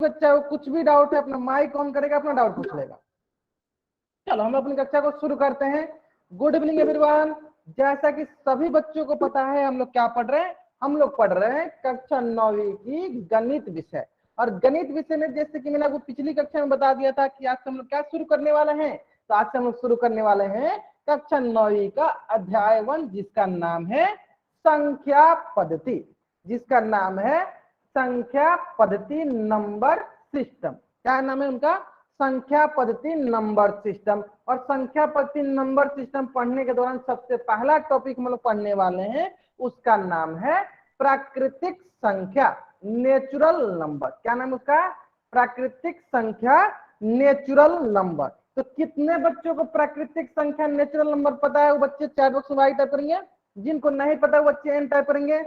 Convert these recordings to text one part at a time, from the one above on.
बच्चा को कुछ भी डाउट है अपना माइक ऑन करेगा, अपना डाउट पूछ लेगा। चलो हम अपनी कक्षा को शुरू करते हैं। Good evening everyone. जैसा कि सभी बच्चों को पता है हम लोग क्या पढ़ रहे हैं, हम लोग पढ़ रहे हैं कक्षा 9वीं की गणित विषय। और गणित विषय में जैसे कि मैंने आपको पिछली कक्षा में बता दिया था कि आज से हम लोग क्या शुरू करने वाले हैं, तो आज से हम लोग शुरू करने वाले हैं कक्षा 9वीं का अध्याय 1, जिसका नाम है संख्या पद्धति, जिसका नाम है संख्या पद्धति नंबर सिस्टम। क्या नाम है उनका? संख्या पद्धति नंबर सिस्टम। और संख्या पद्धति नंबर सिस्टम पढ़ने के दौरान सबसे पहला टॉपिक हम लोग पढ़ने वाले हैं, उसका नाम है प्राकृतिक संख्या, नेचुरल नंबर। क्या नाम उसका? प्राकृतिक संख्या, नेचुरल नंबर। तो कितने बच्चों को प्राकृतिक संख्या नेचुरल नंबर पता है? वो बच्चे चैट बॉक्स में वाई टाइप करेंगे, जिनको नहीं पता वो बच्चे एन टाइप करेंगे।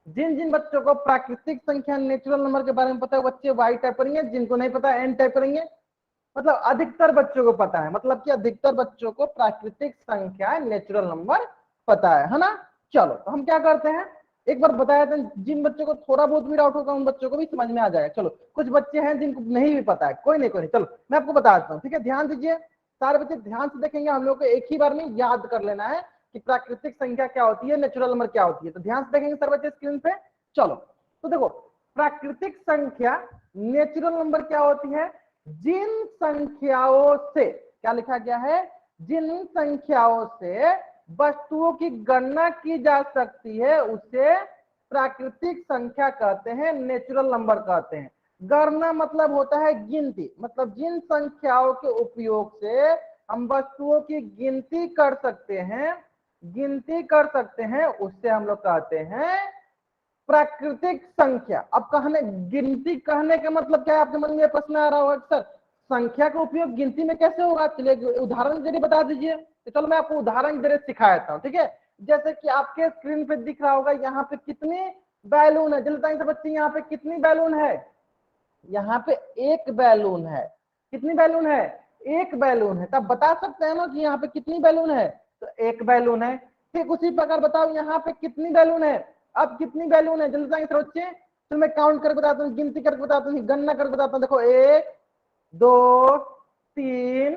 जिन जिन बच्चों को प्राकृतिक संख्या नेचुरल नंबर के बारे में पता है बच्चे वाई टाइप करेंगे, जिनको नहीं पता एन टाइप करेंगे। मतलब अधिकतर बच्चों को पता है, मतलब कि अधिकतर बच्चों को प्राकृतिक संख्या नेचुरल नंबर पता है ना। चलो तो हम क्या करते हैं, एक बार बताया था, जिन बच्चों को थोड़ा बहुत भी डाउट होगा उन बच्चों को भी समझ में आ जाएगा। चलो कुछ बच्चे हैं जिनको नहीं भी पता है, कोई नहीं कोई नहीं, चलो मैं आपको बता देता हूँ, ठीक है। ध्यान दीजिए, सारे बच्चे ध्यान से देखेंगे। हम लोग को एक ही बार में याद कर लेना है कि प्राकृतिक संख्या क्या होती है, नेचुरल नंबर क्या होती है। तो ध्यान से देखेंगे सारे बच्चे स्क्रीन पे। चलो तो देखो, प्राकृतिक संख्या नेचुरल नंबर क्या होती है? जिन संख्याओं से, क्या लिखा गया है, जिन संख्याओं से वस्तुओं की गणना की जा सकती है उसे प्राकृतिक संख्या कहते हैं, नेचुरल नंबर कहते हैं। गणना मतलब होता है गिनती, मतलब जिन संख्याओं के उपयोग से हम वस्तुओं की गिनती कर सकते हैं, गिनती कर सकते हैं, उससे हम लोग कहते हैं प्राकृतिक संख्या। अब कहने गिनती कहने का मतलब क्या है, आपके मन में प्रश्न आ रहा होगा सर संख्या का उपयोग गिनती में कैसे होगा, चलिए उदाहरण जरिए बता दीजिए। तो चलो मैं आपको उदाहरण जरिए सिखा देता हूँ, ठीक है। जैसे कि आपके स्क्रीन पे दिख रहा होगा यहाँ पे कितनी बैलून है, जल्दी बताएंगे बच्चे यहाँ पे कितनी बैलून है? यहाँ पे एक बैलून है। कितनी बैलून है? एक बैलून है। तब बता सकते हैं ना कि यहाँ पे कितनी बैलून है, तो एक बैलून है। ठीक उसी प्रकार बताओ यहाँ पे कितनी बैलून है, अब कितनी बैलून है, जल्दी बताएंगे बच्चे। तो मैं काउंट करके बताता हूँ, गिनती करके बताता हूँ, गणना करके बताता हूँ। देखो 1 2 3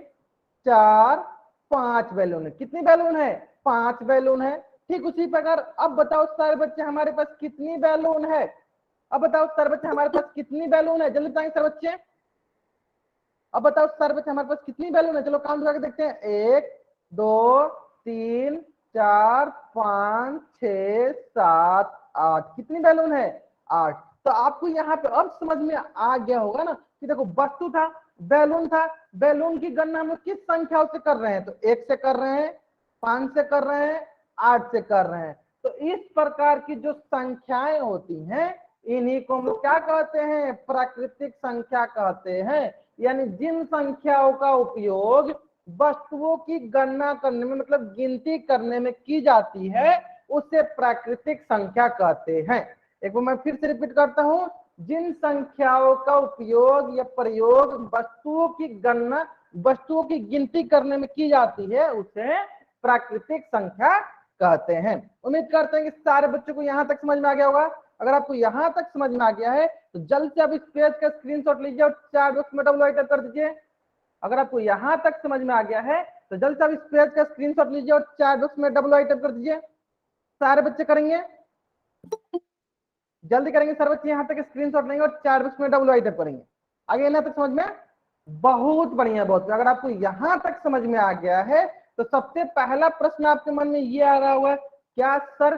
4 5 बैलून है। कितनी बैलून है? 5 बैलून है। ठीक उसी प्रकार अब बताओ सारे बच्चे हमारे पास कितनी बैलून है? अब बताओ सारे बच्चे हमारे पास कितनी बैलून है, जल्दी बताएंगे सारे बच्चे। अब बताओ सारे बच्चे हमारे पास कितनी बैलून है, चलो काउंट करके देखते हैं। 1 2 3 4 5 6 7 8। कितनी बैलून है? 8। तो आपको यहाँ पे अब समझ में आ गया होगा ना कि देखो वस्तु था, बैलून था, बैलून की गणना हम लोग किस संख्याओं से कर रहे हैं, तो 1 से कर रहे हैं, 5 से कर रहे हैं, 8 से कर रहे हैं। तो इस प्रकार की जो संख्याएं होती हैं इन्हीं को हम लोग क्या कहते हैं? प्राकृतिक संख्या कहते हैं। यानी जिन संख्याओं का उपयोग वस्तुओं की गणना करने में, मतलब गिनती करने में की जाती है, उसे प्राकृतिक संख्या कहते हैं। एक बार मैं फिर से रिपीट करता हूं, जिन संख्याओं का उपयोग या प्रयोग वस्तुओं की गणना, वस्तुओं की गिनती करने में की जाती है, उसे प्राकृतिक संख्या कहते हैं। उम्मीद करते हैं कि सारे बच्चों को यहां तक समझ में आ गया होगा। अगर आपको यहां तक समझ में आ गया है तो जल्द से आप इस पेज का स्क्रीनशॉट लीजिए और चैट बॉक्स में डबल टाइप कर दीजिए। अगर आपको यहां तक समझ में आ गया है तो जल्द से आप इस पेज का स्क्रीनशॉट लीजिए और चैट बॉक्स में डबल टाइप कर दीजिए। सारे बच्चे करेंगे, जल्दी करेंगे सारे बच्चे, यहां तक स्क्रीनशॉट लेंगे और चैट बॉक्स में डबल टाइप करेंगे। आगे यहाँ तक समझ में? बहुत बढ़िया, बहुत। अगर आपको यहां तक समझ में आ गया है तो सबसे पहला प्रश्न आपके मन में ये आ रहा होगा, क्या सर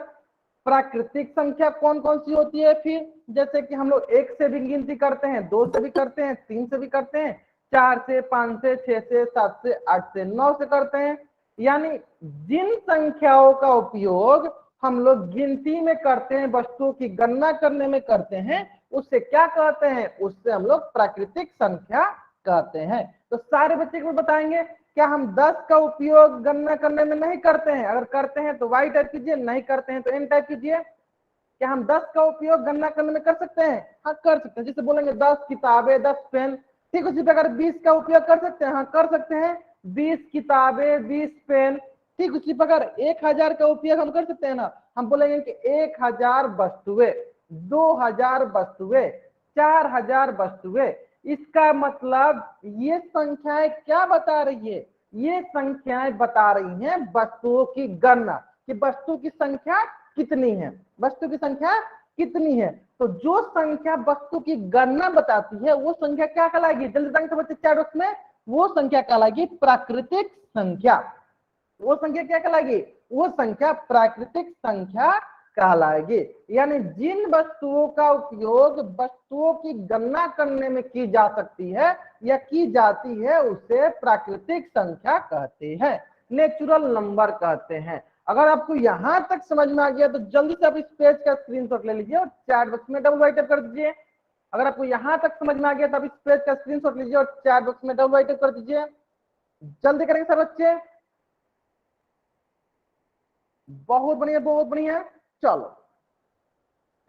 प्राकृतिक संख्या कौन कौन सी होती है? फिर जैसे कि हम लोग 1 से भी गिनती करते हैं, 2 से भी करते हैं, 3 से भी करते हैं, 4 से, 5 से, 6 से, 7 से, 8 से, 9 से करते हैं। यानी जिन संख्याओं का उपयोग हम लोग गिनती में करते हैं, वस्तुओं की गणना करने में करते हैं, उससे क्या कहते हैं? उससे हम लोग प्राकृतिक संख्या कहते हैं। तो सारे बच्चे को बताएंगे, क्या हम 10 का उपयोग गणना करने में नहीं करते हैं? अगर करते हैं तो वाई टाइप कीजिए, नहीं करते हैं तो एन टाइप कीजिए। क्या हम 10 का उपयोग गणना करने में कर सकते हैं? हाँ कर सकते हैं। जैसे बोलेंगे 10 किताबें, 10 पेन। ठीक उसी प्रकार 20 का उपयोग कर सकते हैं? हाँ कर सकते हैं, 20 किताबें, 20 पेन। ठीक उसी प्रकार 1000 का उपयोग हम कर सकते हैं ना, हम बोलेंगे कि 1000 वस्तुएं, 2000 वस्तुएं, 4000 वस्तुएं। इसका मतलब ये संख्याएं क्या बता रही है, ये संख्याएं बता रही हैं वस्तुओं की गणना, कि वस्तु की संख्या कितनी है, वस्तु की संख्या कितनी है। तो जो संख्या वस्तु की गणना बताती है वो संख्या क्या कहलाएगी, जल्दी बताएंगे तो बच्चे चैट बॉक्स में, वो संख्या कहलाएगी प्राकृतिक संख्या। वो संख्या क्या कहलाएगी, वो संख्या प्राकृतिक संख्या कहलाएगी। यानी जिन वस्तुओं का उपयोग वस्तुओं की गणना करने में की जा सकती है या की जाती है उसे प्राकृतिक संख्या कहते हैं, नेचुरल नंबर कहते हैं। अगर आपको यहां तक समझ में आ गया तो जल्दी से आप इस पेज का स्क्रीनशॉट ले लीजिए और चैट बॉक्स में डबल राइट कर दीजिए। अगर आपको यहां तक समझ में आ गया तो आप इस पेज का स्क्रीनशॉट लीजिए और चैट बॉक्स में डबल राइट कर दीजिए। जल्दी करेंगे सर बच्चे, बहुत बढ़िया बहुत बढ़िया। चलो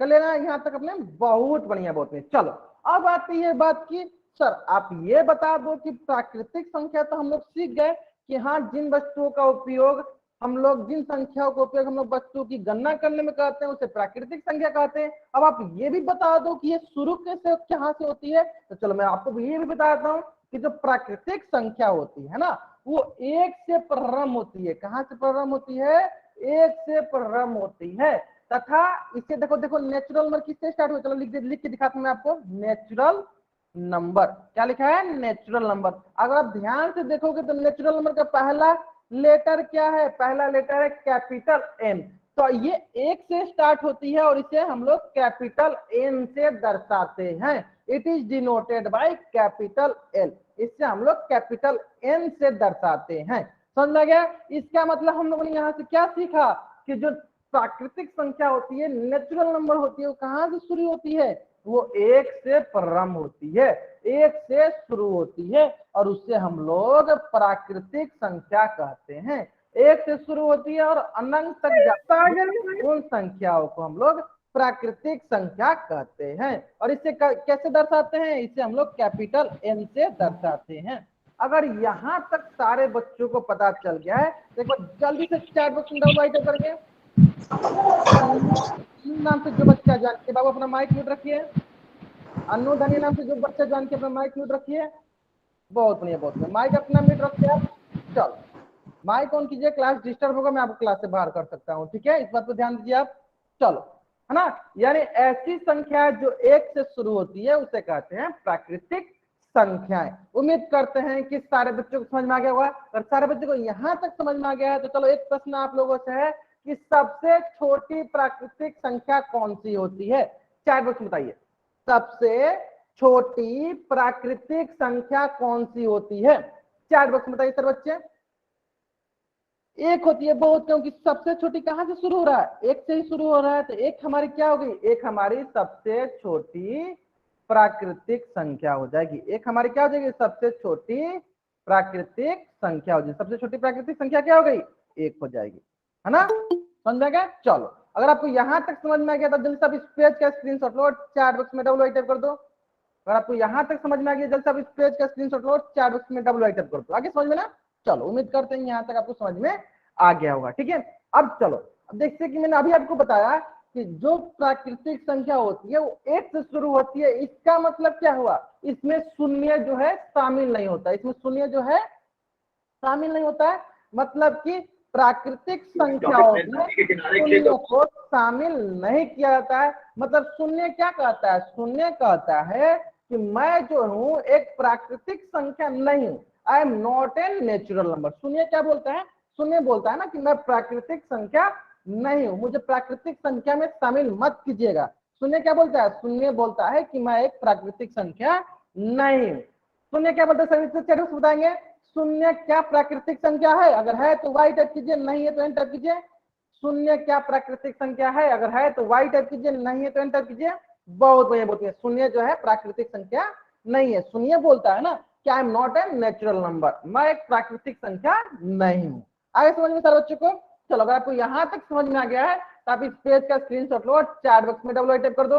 कर लेना यहां तक अपने, बहुत बढ़िया बहुत बढ़िया। चलो अब आती है बात की सर आप ये बता दो कि प्राकृतिक संख्या तो हम लोग सीख गए कि हाँ जिन वस्तुओं का उपयोग हम लोग, जिन संख्याओं का उपयोग हम लोग वस्तुओं की गणना करने में करते हैं उसे प्राकृतिक संख्या कहते हैं। अब आप ये भी बता दो कि ये शुरू कैसे कहां से होती है। तो चलो मैं आपको ये भी बताता हूँ कि जो प्राकृतिक संख्या होती है ना वो एक से प्रारंभ होती है। कहां से प्रारंभ होती है, एक से प्रारंभ होती है। तथा इसे देखो देखो नेचुरल नंबर किससे स्टार्ट हो, चलो लिख के दिखाता हूं मैं आपको। नेचुरल नंबर क्या लिखा है, नेचुरल नंबर। अगर आप ध्यान से देखोगे तो नेचुरल नंबर का पहला लेटर क्या है, पहला लेटर है कैपिटल एन। तो ये एक से स्टार्ट होती है और इसे हम लोग कैपिटल एन से दर्शाते हैं। It is denoted by capital L, इससे हम लोग कैपिटल एन से दर्शाते हैं। समझ में गया। इसका मतलब हम लोगों ने यहाँ से क्या सीखा कि जो प्राकृतिक संख्या होती है, नेचुरल नंबर होती है, वो कहां से शुरू होती है, वो एक से प्रारंभ होती है, एक से शुरू होती है और उससे हम लोग प्राकृतिक संख्या कहते हैं। एक से शुरू होती है और अनंत तक जाती है, उन संख्याओं को हम लोग प्राकृतिक संख्या कहते हैं। और इसे कैसे दर्शाते हैं, इसे हम लोग कैपिटल एन से दर्शाते हैं। अगर यहां तक सारे बच्चों को पता चल गया है तो एक बार जल्दी से चैट बॉक्स में डबल राइट करके नाम से जो बच्चा जान के बाबू अपना माइक म्यूट रखिए। अनु धनी नाम से जो बच्चा जान के अपना माइक म्यूट रखिए। बहुत बढ़िया बहुत बढ़िया, माइक अपना म्यूट रखिए आप। चलो माइक ऑन कीजिए, क्लास डिस्टर्ब होगा मैं आपको क्लास से बाहर कर सकता हूँ, ठीक है, इस बात पर ध्यान दीजिए आप। चलो है ना, यानी ऐसी संख्या जो एक से शुरू होती है उसे कहते हैं प्राकृतिक संख्याएं। उम्मीद करते हैं कि सारे बच्चों को समझ में आ गया होगा। अगर सारे बच्चों को यहाँ तक समझ में आ गया है तो चलो एक प्रश्न आप लोगों से है कि सबसे छोटी प्राकृतिक संख्या कौन सी होती है, चैट बॉक्स में बताइए। सबसे छोटी प्राकृतिक संख्या कौन सी होती है, चैट बॉक्स में बताइए सर बच्चे। एक होती है बहुत, क्योंकि सबसे छोटी कहां से शुरू हो रहा है, एक से ही शुरू हो रहा है। तो एक हमारी क्या हो गई, एक हमारी सबसे छोटी प्राकृतिक संख्या हो जाएगी। एक हमारी क्या हो जाएगी, सबसे छोटी प्राकृतिक संख्या हो जाएगी। सबसे छोटी प्राकृतिक संख्या क्या हो गई, एक हो जाएगी, है ना, समझ गया। चलो अगर आपको यहां तक समझ में आ गया तो जल्दी से आप इस पेज का स्क्रीनशॉट लो, चैट बॉक्स में डबल टाइप कर दो। अगर आपको यहां तक समझ में आ गया जल्दी से आप इस पेज का स्क्रीनशॉट लो, चैट बॉक्स में डबल टाइप कर दो। आगे समझ में ना, चलो उम्मीद करते हैं यहाँ तक आपको समझ में आ गया होगा, ठीक है। अब चलो अब देखते हैं कि मैंने अभी आपको बताया कि जो प्राकृतिक संख्या होती है वो एक से शुरू होती है। इसका मतलब क्या हुआ, इसमें शून्य जो है शामिल नहीं होता, इसमें शून्य जो है शामिल नहीं होता है। मतलब कि प्राकृतिक संख्याओं में शून्य को शामिल नहीं किया जाता है। मतलब शून्य क्या कहता है, शून्य कहता है कि मैं जो हूं एक प्राकृतिक संख्या नहीं हूं, आई am not a natural number. शून्य क्या बोलता है, शून्य बोलता है ना कि मैं प्राकृतिक संख्या नहीं हूं, मुझे प्राकृतिक संख्या में शामिल मत कीजिएगा। शून्य क्या बोलता है, शून्य बोलता है कि मैं एक प्राकृतिक संख्या नहीं हूं। शून्य क्या बोलते हैं सभी बताएंगे, शून्य क्या प्राकृतिक संख्या है, अगर है तो वाई टाइप कीजिए, नहीं है तो एन टाइप कीजिए। शून्य क्या प्राकृतिक संख्या है, अगर है तो वाई टाइप कीजिए, नहीं है तो एन टाइप कीजिए। बहुत बढ़िया बहुत बढ़िया, शून्य जो है प्राकृतिक संख्या नहीं है। शून्य बोलता है ना कि आई am not a natural number, मैं एक प्राकृतिक संख्या नहीं हूं। आगे समझ में सारे बच्चों को। चलो अगर आपको यहां तक समझ में आ गया है तो आप इस पेज का स्क्रीनशॉट लो और चैट बॉक्स में डबल टाइप कर दो।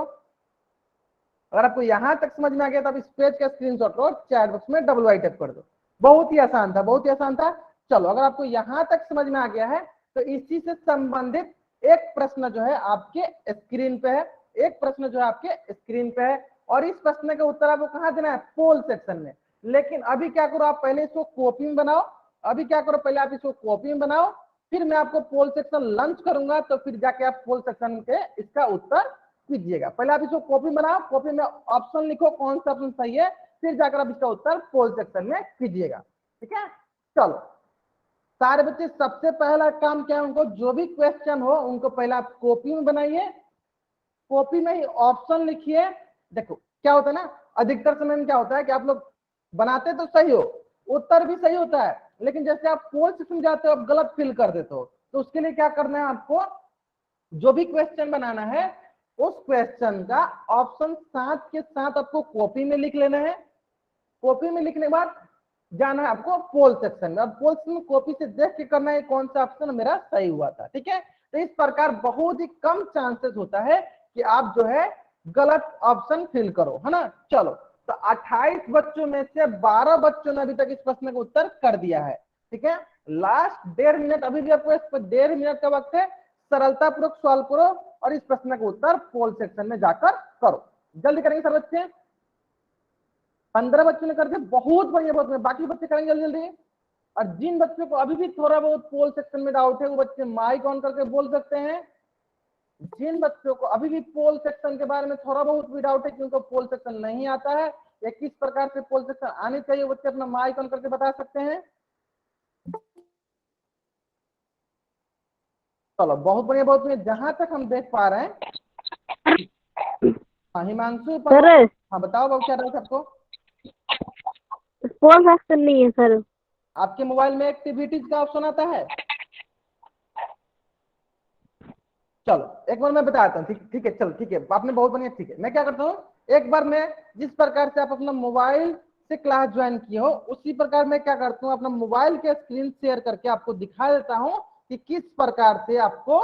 अगर आपको यहां तक समझ में आ गया तो आप इस पेज का स्क्रीनशॉट लो, चैट बॉक्स में डबल टाइप कर दो। बहुत ही आसान था, बहुत ही आसान था। चलो अगर आपको यहां तक समझ में आ गया है तो इसी से संबंधित एक प्रश्न जो है आपके स्क्रीन पे है, एक प्रश्न जो है आपके स्क्रीन पे है। और इस प्रश्न का उत्तर आपको कहाँ देना है, पोल सेक्शन में। लेकिन अभी क्या करो, आप पहले इसको कॉपी में बनाओ, अभी क्या करो, पहले आप इसको कॉपी में बनाओ, फिर मैं आपको पोल सेक्शन लंच करूंगा, तो फिर जाके आप पोल सेक्शन के इसका उत्तर कीजिएगा। पहले आप इसको कॉपी बनाओ, कॉपी में ऑप्शन लिखो कौन सा ऑप्शन सही है, फिर जाकर आप इसका उत्तर पोल सेक्शन में कीजिएगा। ठीक है, चलो सारे बच्चे सबसे पहला काम क्या है, उनको जो भी क्वेश्चन हो उनको पहले आप कॉपी में बनाइए, कॉपी में ही ऑप्शन लिखिए। देखो क्या होता है ना, अधिकतर समय में क्या होता है कि आप लोग बनाते तो सही हो, उत्तर भी सही होता है, लेकिन जैसे आप पोल सेक्शन जाते हो आप गलत फिल कर देते हो। तो उसके लिए क्या करना है, आपको जो भी क्वेश्चन बनाना है उस क्वेश्चन का ऑप्शन साथ के साथ आपको कॉपी में लिख लेना है। कॉपी में लिखने के बाद जाना है आपको पोल सेक्शन में। अब पोल सेक्शन में कॉपी से देख के करना है कौन सा ऑप्शन मेरा सही हुआ था। ठीक है, तो इस प्रकार बहुत ही कम चांसेस होता है कि आप जो है गलत ऑप्शन फिल करो, है ना। चलो, तो 28 बच्चों में से 12 बच्चों ने अभी तक इस प्रश्न का उत्तर कर दिया है। ठीक है, लास्ट 1.5 मिनट, अभी भी आपको इस पर 1.5 मिनट का वक्त है, सरलता पूर्वक सॉल्व करो और इस प्रश्न का उत्तर पोल सेक्शन में जाकर करो। जल्दी करेंगे सर बच्चे, 15 बच्चों ने कर दिया, बहुत बढ़िया बहुत बढ़िया। बाकी बच्चे करेंगे जल्दी जल्दी। और जिन बच्चों को अभी भी थोड़ा बहुत पोल सेक्शन में डाउट है वो बच्चे माइक ऑन करके बोल सकते हैं। जिन बच्चों को अभी भी पोल सेक्शन के बारे में थोड़ा बहुत भी डाउट है कि उनको पोल सेक्शन नहीं आता है या किस प्रकार से पोल सेक्शन आने चाहिए, बच्चे अपना माइक ऑन करके बता सकते हैं। चलो बहुत बढ़िया बहुत बढ़िया, जहां तक हम देख पा रहे हैं हिमांशु सर हाँ बताओ बाबू क्या डाउट है आपको। पोल सेक्शन नहीं है सर। आपके मोबाइल में एक्टिविटीज का ऑप्शन आता है, चलो एक बार मैं बताता हूँ। ठीक ठीक है, चलो ठीक है, आपने बहुत बढ़िया, ठीक है मैं क्या करता हूँ, एक बार मैं जिस प्रकार से आप अपना मोबाइल से क्लास ज्वाइन किए हो उसी प्रकार मैं क्या करता हूँ, अपना मोबाइल के स्क्रीन शेयर करके आपको दिखा देता हूँ कि किस प्रकार से आपको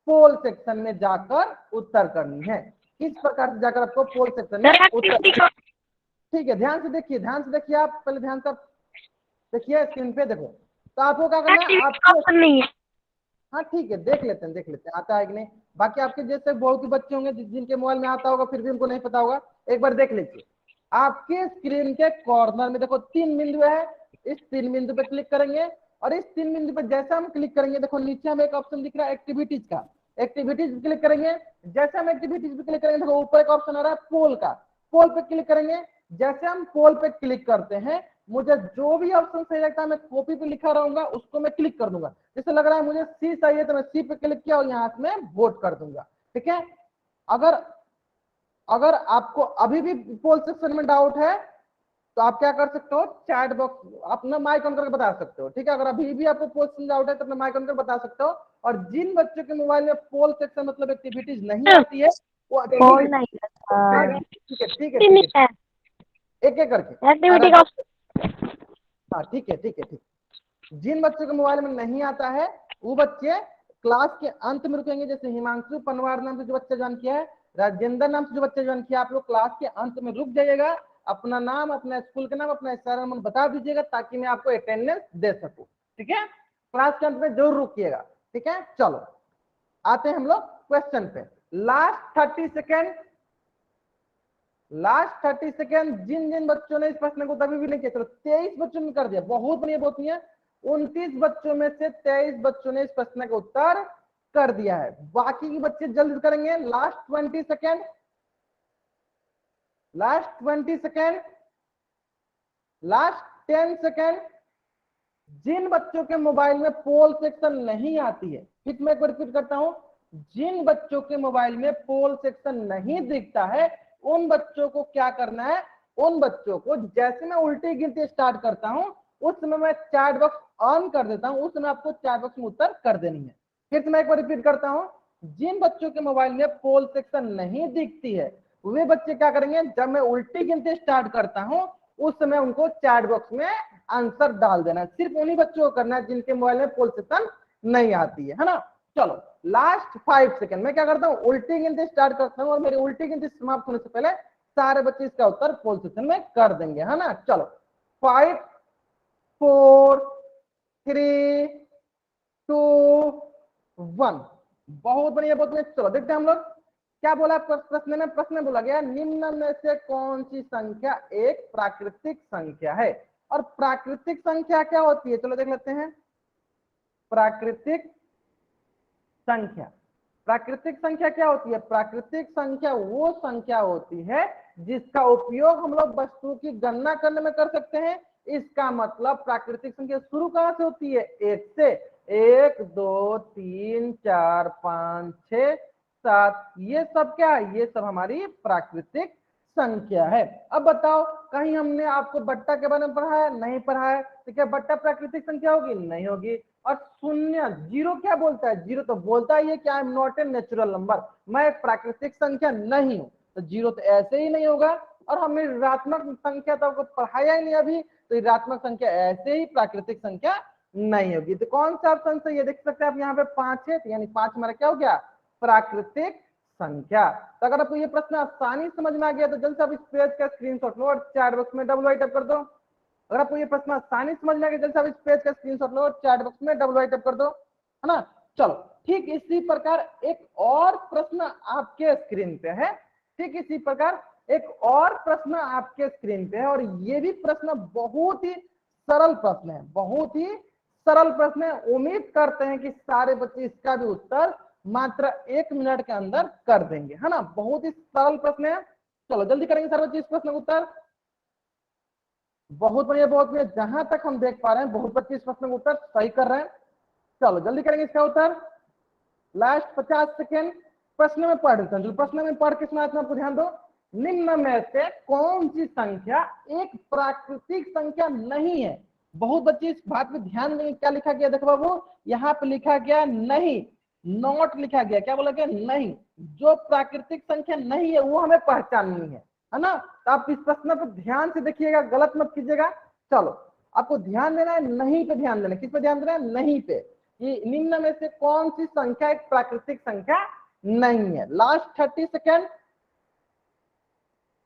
पोल सेक्शन में जाकर उत्तर करनी है, किस प्रकार से जाकर आपको पोल सेक्शन में उत्तर। ठीक है, ध्यान से देखिए, ध्यान से देखिए, आप पहले ध्यान से देखिए स्क्रीन पे देखो। तो आपको क्या करना है, आपको ऑप्शन नहीं है। हाँ ठीक है, देख लेते हैं देख लेते हैं आता है कि नहीं। बाकी आपके जैसे बहुत ही बच्चे होंगे जिनके मोबाइल में आता होगा फिर भी उनको नहीं पता होगा, एक बार देख लीजिए। आपके स्क्रीन के कॉर्नर में देखो 3 बिंदु है, इस 3 बिंदु पे क्लिक करेंगे और इस 3 बिंदु पे जैसे हम क्लिक करेंगे देखो नीचे हमें एक ऑप्शन दिख रहा है एक्टिविटीज का, एक्टिविटीज पे क्लिक करेंगे। जैसे हम एक्टिविटीज पे क्लिक करेंगे देखो ऊपर एक ऑप्शन आ रहा है पोल का, पोल पे क्लिक करेंगे। जैसे हम पोल पे क्लिक करते हैं मुझे जो भी ऑप्शन सही लगता है मैं कॉपी पे लिखा रहूंगा उसको मैं क्लिक कर दूंगा। जैसे लग रहा है मुझे सी सही है तो मैं सी पे क्लिक किया और यहाँ से मैं वोट कर दूंगा। ठीक है, अगर अगर आपको अभी भी पोल सेक्शन में डाउट है तो आप क्या कर सकते हो, चैट बॉक्स अपना माइक ऑन करके बता सकते हो। ठीक है, अगर अभी भी आपको पोल सेक्शन डाउट है तो अपना माइक ऑन करके बता सकते हो। और जिन बच्चों के मोबाइल में पोल सेक्शन मतलब एक्टिविटीज नहीं आती है वो पोल नहीं हाँ, है ठीक है ठीक है ठीक है, एक एक करके एक्टिविटी का हाँ ठीक है ठीक है ठीक। जिन बच्चों के मोबाइल में नहीं आता है वो बच्चे क्लास के अंत में रुकेंगे। जैसे हिमांशु पनवार नाम से जो बच्चा ज्वाइन किया है, राजेंद्र नाम से जो बच्चा ज्वाइन किया, आप लोग क्लास के अंत में रुक जाइएगा, अपना नाम अपना स्कूल का नाम अपना सारा नाम बता दीजिएगा ताकि मैं आपको अटेंडेंस दे सकूं। ठीक है, क्लास के अंत में जरूर रुकिएगा। ठीक है, चलो आते हैं हम लोग क्वेश्चन पे। Last 30 second, last 30 second. जिन जिन बच्चों ने इस प्रश्न को तभी भी नहीं किया, चलो 23 बच्चों ने कर दिया, बहुत बढ़िया बहुत बढ़िया। 29 बच्चों में से 23 बच्चों ने इस प्रश्न का उत्तर कर दिया है। बाकी के बच्चे जल्द करेंगे। Last 20 second, last 20 second, last 10 second. जिन बच्चों के मोबाइल में पोल सेक्शन नहीं आती है, फिर मैं रिपीट करता हूं, जिन बच्चों के मोबाइल में पोल सेक्शन नहीं दिखता है उन बच्चों को क्या करना है, उन बच्चों को जैसे मैं उल्टी गिनती स्टार्ट करता हूं उस समय मैं चैट बॉक्स ऑन कर देता हूं, उस समय आपको चैट बॉक्स में उत्तर कर देनी है। फिर से मैं एक बार रिपीट करता हूं, जिन बच्चों के मोबाइल में पोल सेक्शन नहीं दिखती है वे बच्चे क्या करेंगे, जब मैं उल्टी गिनती स्टार्ट करता हूं उस समय उनको चैट बॉक्स में आंसर डाल देना है। सिर्फ उन्हीं बच्चों को करना है जिनके मोबाइल में पोल सेक्शन नहीं आती है ना। चलो लास्ट 5 सेकेंड, मैं क्या करता हूँ उल्टी गिनती स्टार्ट करता हूँ और मेरी उल्टी गिनती समाप्त होने से पहले सारे बच्चे इसका उत्तर पोल सेक्शन में कर देंगे, है ना। चलो 5 4 3 2 1, बहुत बढ़िया बहुत बढ़िया। चलो देखते हैं हम लोग क्या बोला प्रश्न में? प्रश्न में बोला गया निम्न में से कौन सी संख्या एक प्राकृतिक संख्या है। और प्राकृतिक संख्या क्या होती है, चलो देख लेते हैं। प्राकृतिक संख्या, प्राकृतिक संख्या क्या होती है? प्राकृतिक संख्या वो संख्या होती है जिसका उपयोग हम लोग वस्तु की गणना करने में कर सकते हैं। इसका मतलब प्राकृतिक संख्या शुरू कहां से होती है? एक से। 1 2 3 4 5 6 7, ये सब क्या है? ये सब हमारी प्राकृतिक संख्या है। अब बताओ, कहीं हमने आपको बट्टा के बारे में पढ़ा है? नहीं पढ़ा है। तो क्या बट्टा प्राकृतिक संख्या होगी? नहीं होगी। और शून्य, जीरो क्या बोलता है? जीरो तो बोलता है ये क्या? आई am not a natural number, मैं एक प्राकृतिक संख्या नहीं हूं। तो जीरो तो ऐसे ही नहीं होगा। और हमने ऋणात्मक संख्या तो आपको पढ़ाया ही नहीं अभी, तो ऋणात्मक संख्या ऐसे ही प्राकृतिक संख्या नहीं होगी। तो कौन सा ऑप्शन सही है? देख सकते हैं आप यहाँ पे 5 है, तो यानी 5 हमारा क्या हो गया? प्राकृतिक संख्या। तो अगर आपको ये प्रश्न आसानी समझ में आ गया तो जल्द से आप इस पेज का स्क्रीनशॉट लो और चैट बॉक्स में डबल टाइप कर दो। अगर आपको ये प्रश्न आसानी समझ में आ गया जल्द से आप इस पेज का स्क्रीनशॉट लो और चैट बॉक्स में डबल टाइप कर दो, है ना। चलो, ठीक इसी प्रकार एक और प्रश्न आपके स्क्रीन पे है। ठीक इसी प्रकार एक और प्रश्न आपके स्क्रीन पे है, और ये भी प्रश्न बहुत ही सरल प्रश्न है, बहुत ही सरल प्रश्न है। उम्मीद करते हैं कि सारे बच्चे इसका भी उत्तर मात्र 1 मिनट के अंदर कर देंगे, है ना। बहुत ही सरल प्रश्न है। चलो जल्दी करेंगे सारे बच्चे इस प्रश्न का उत्तर। बहुत बढ़िया, बहुत बढ़िया। जहां तक हम देख पा रहे हैं बहुत बच्चे इस प्रश्न का उत्तर सही कर रहे हैं। चलो जल्दी करेंगे इसका उत्तर। लास्ट 50 सेकेंड प्रश्न में पढ़ देते हैं। प्रश्न में पढ़ के सुनाते हैं, आपको ध्यान दो। निम्न में से कौन सी संख्या एक प्राकृतिक संख्या नहीं है? बहुत बच्चे इस बात पे ध्यान देंगे। क्या लिखा गया? देखो बाबू, यहाँ पे लिखा गया नहीं, नॉट लिखा गया। क्या बोला गया? नहीं। जो प्राकृतिक संख्या नहीं है वो हमें पहचाननी है ना। तो आप इस प्रश्न पर ध्यान से देखिएगा, गलत मत कीजिएगा। चलो, आपको ध्यान देना है नहीं पे, ध्यान देना है। किस पे ध्यान देना है? नहीं पे। ये निम्न में से कौन सी संख्या एक प्राकृतिक संख्या नहीं है? Last 30 second.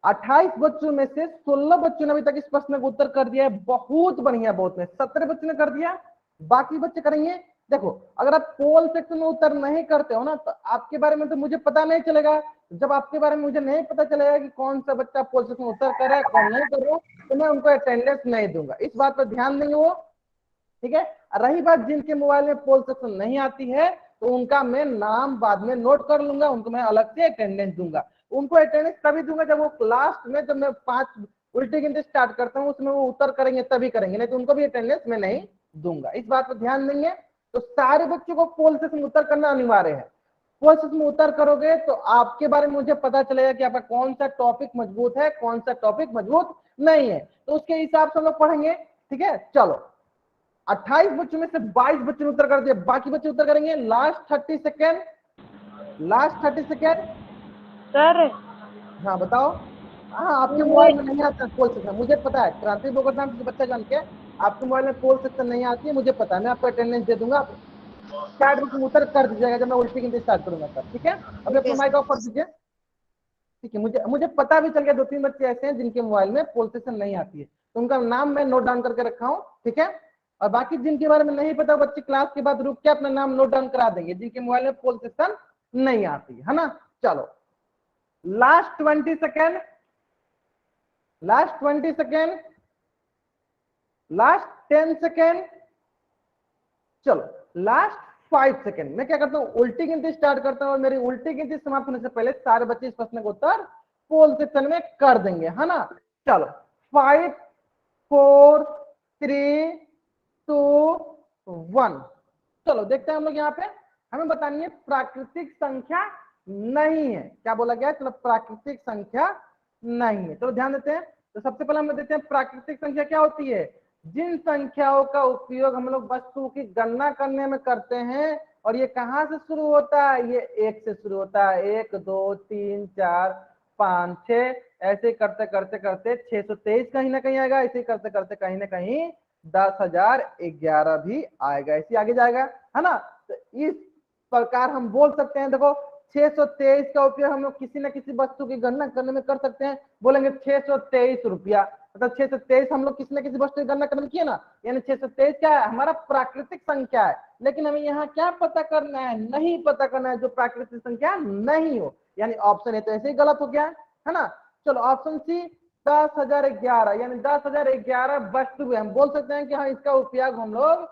28 बच्चों में से 16 बच्चों ने अभी तक इस प्रश्न का उत्तर कर दिया है। बहुत बढ़िया, बहुत में 17 बच्चों ने कर दिया, बाकी बच्चे करेंगे। देखो, अगर आप पोल सेक्शन में उत्तर नहीं करते हो ना तो आपके बारे में तो मुझे पता नहीं चलेगा। जब आपके बारे में मुझे नहीं पता चलेगा कि कौन सा बच्चा पोल सेक्शन में उत्तर कर रहा है, कौन नहीं कर रहा, तो मैं उनको अटेंडेंस नहीं दूंगा। इस बात पर ध्यान देंगे वो, ठीक है। रही बात जिनके मोबाइल में पोल सेक्शन नहीं आती है, तो उनका मैं नाम बाद में नोट कर लूंगा, उनको मैं अलग से अटेंडेंस दूंगा। उनको अटेंडेंस तभी दूंगा जब वो लास्ट में, जब मैं 5 उल्टी गिनती स्टार्ट करता हूँ उसमें वो उत्तर करेंगे तभी करेंगे, नहीं तो उनको भी अटेंडेंस मैं नहीं दूंगा। इस बात पर ध्यान देंगे। तो सारे बच्चों को पोल सेक्शन उत्तर करना अनिवार्य है। पोल सेक्शन में उत्तर करोगे तो आपके बारे में मुझे पता चलेगा कि आपका कौन सा टॉपिक मजबूत है, कौन सा टॉपिक मजबूत नहीं है। तो उसके हिसाब से हम लोग पढ़ेंगे, ठीक है। चलो, 28 बच्चों में से 22 बच्चों ने उत्तर कर दिया, बाकी बच्चे उत्तर करेंगे। Last 30 second, last 30 second. Sir हाँ बताओ। हाँ, आपके मोबाइल में नहीं आता पोल सेक्शन, मुझे पता है। क्रांति बोकर नाम से बच्चा जान के आपके मोबाइल में पोल सेक्शन नहीं आती है, मुझे पता है। मैं आपको अटेंडेंस दे दूंगा, आप चैट बॉक्स में उत्तर कर दीजिएगा जब मैं उल्टी गिनती स्टार्ट करूंगा तब, ठीक है। अभी अपना माइक ऑफ कर दीजिए, ठीक है। मुझे मुझे पता भी चल गया 2-3 बच्चे ऐसे हैं जिनके मोबाइल में पोल सेक्शन नहीं आती है, तो उनका नाम मैं नोट डाउन करके रखा हूँ, ठीक है। और बाकी जिनके बारे में नहीं पता, बच्चे क्लास के बाद रुक के अपना नाम नोट डाउन करा देंगे जिनके मोबाइल में पोल सेक्शन नहीं आती है ना। चलो, last 20 second, last 20 second, last 10 second. चलो, लास्ट 5 सेकेंड। मैं क्या करता हूँ, उल्टी गिनती स्टार्ट करता हूँ और मेरी उल्टी गिनती समाप्त होने से पहले सारे बच्चे इस प्रश्न का उत्तर पोल सेक्शन में कर देंगे, है ना। चलो, 5 4 3 2 1। चलो देखते हैं हम लोग यहाँ पे। हमें बतानी है प्राकृतिक संख्या नहीं है। क्या बोला गया? चलो, प्राकृतिक संख्या नहीं है। चलो ध्यान देते हैं। तो सबसे पहले हम लोग देखते हैं प्राकृतिक संख्या क्या होती है। जिन संख्याओं का उपयोग हम लोग वस्तु की गणना करने में करते हैं, और ये कहाँ से शुरू होता है? ये 1 से शुरू होता है। 1 2 3 4 5 6, ऐसे करते करते करते 623 कहीं ना कहीं आएगा। ऐसे करते करते कहीं ना कहीं 10,011 भी आएगा, ऐसे आगे जाएगा, है ना। तो इस प्रकार हम बोल सकते हैं, देखो 623 का उपयोग हम लोग किसी न किसी वस्तु की गणना करने में कर सकते हैं। बोलेंगे 623 रुपया, मतलब 623 हम लोग किसी न किसी वस्तु की गणना करने किए ना, यानी 623 क्या है, हमारा प्राकृतिक संख्या है। लेकिन हमें यहाँ क्या पता करना है, नहीं पता करना है जो प्राकृतिक संख्या नहीं हो, यानी ऑप्शन ए तो ऐसे ही गलत हो गया है ना। चलो ऑप्शन सी 10,011, यानी 10,011 वस्तु, हम बोल सकते हैं कि हाँ इसका उपयोग हम लोग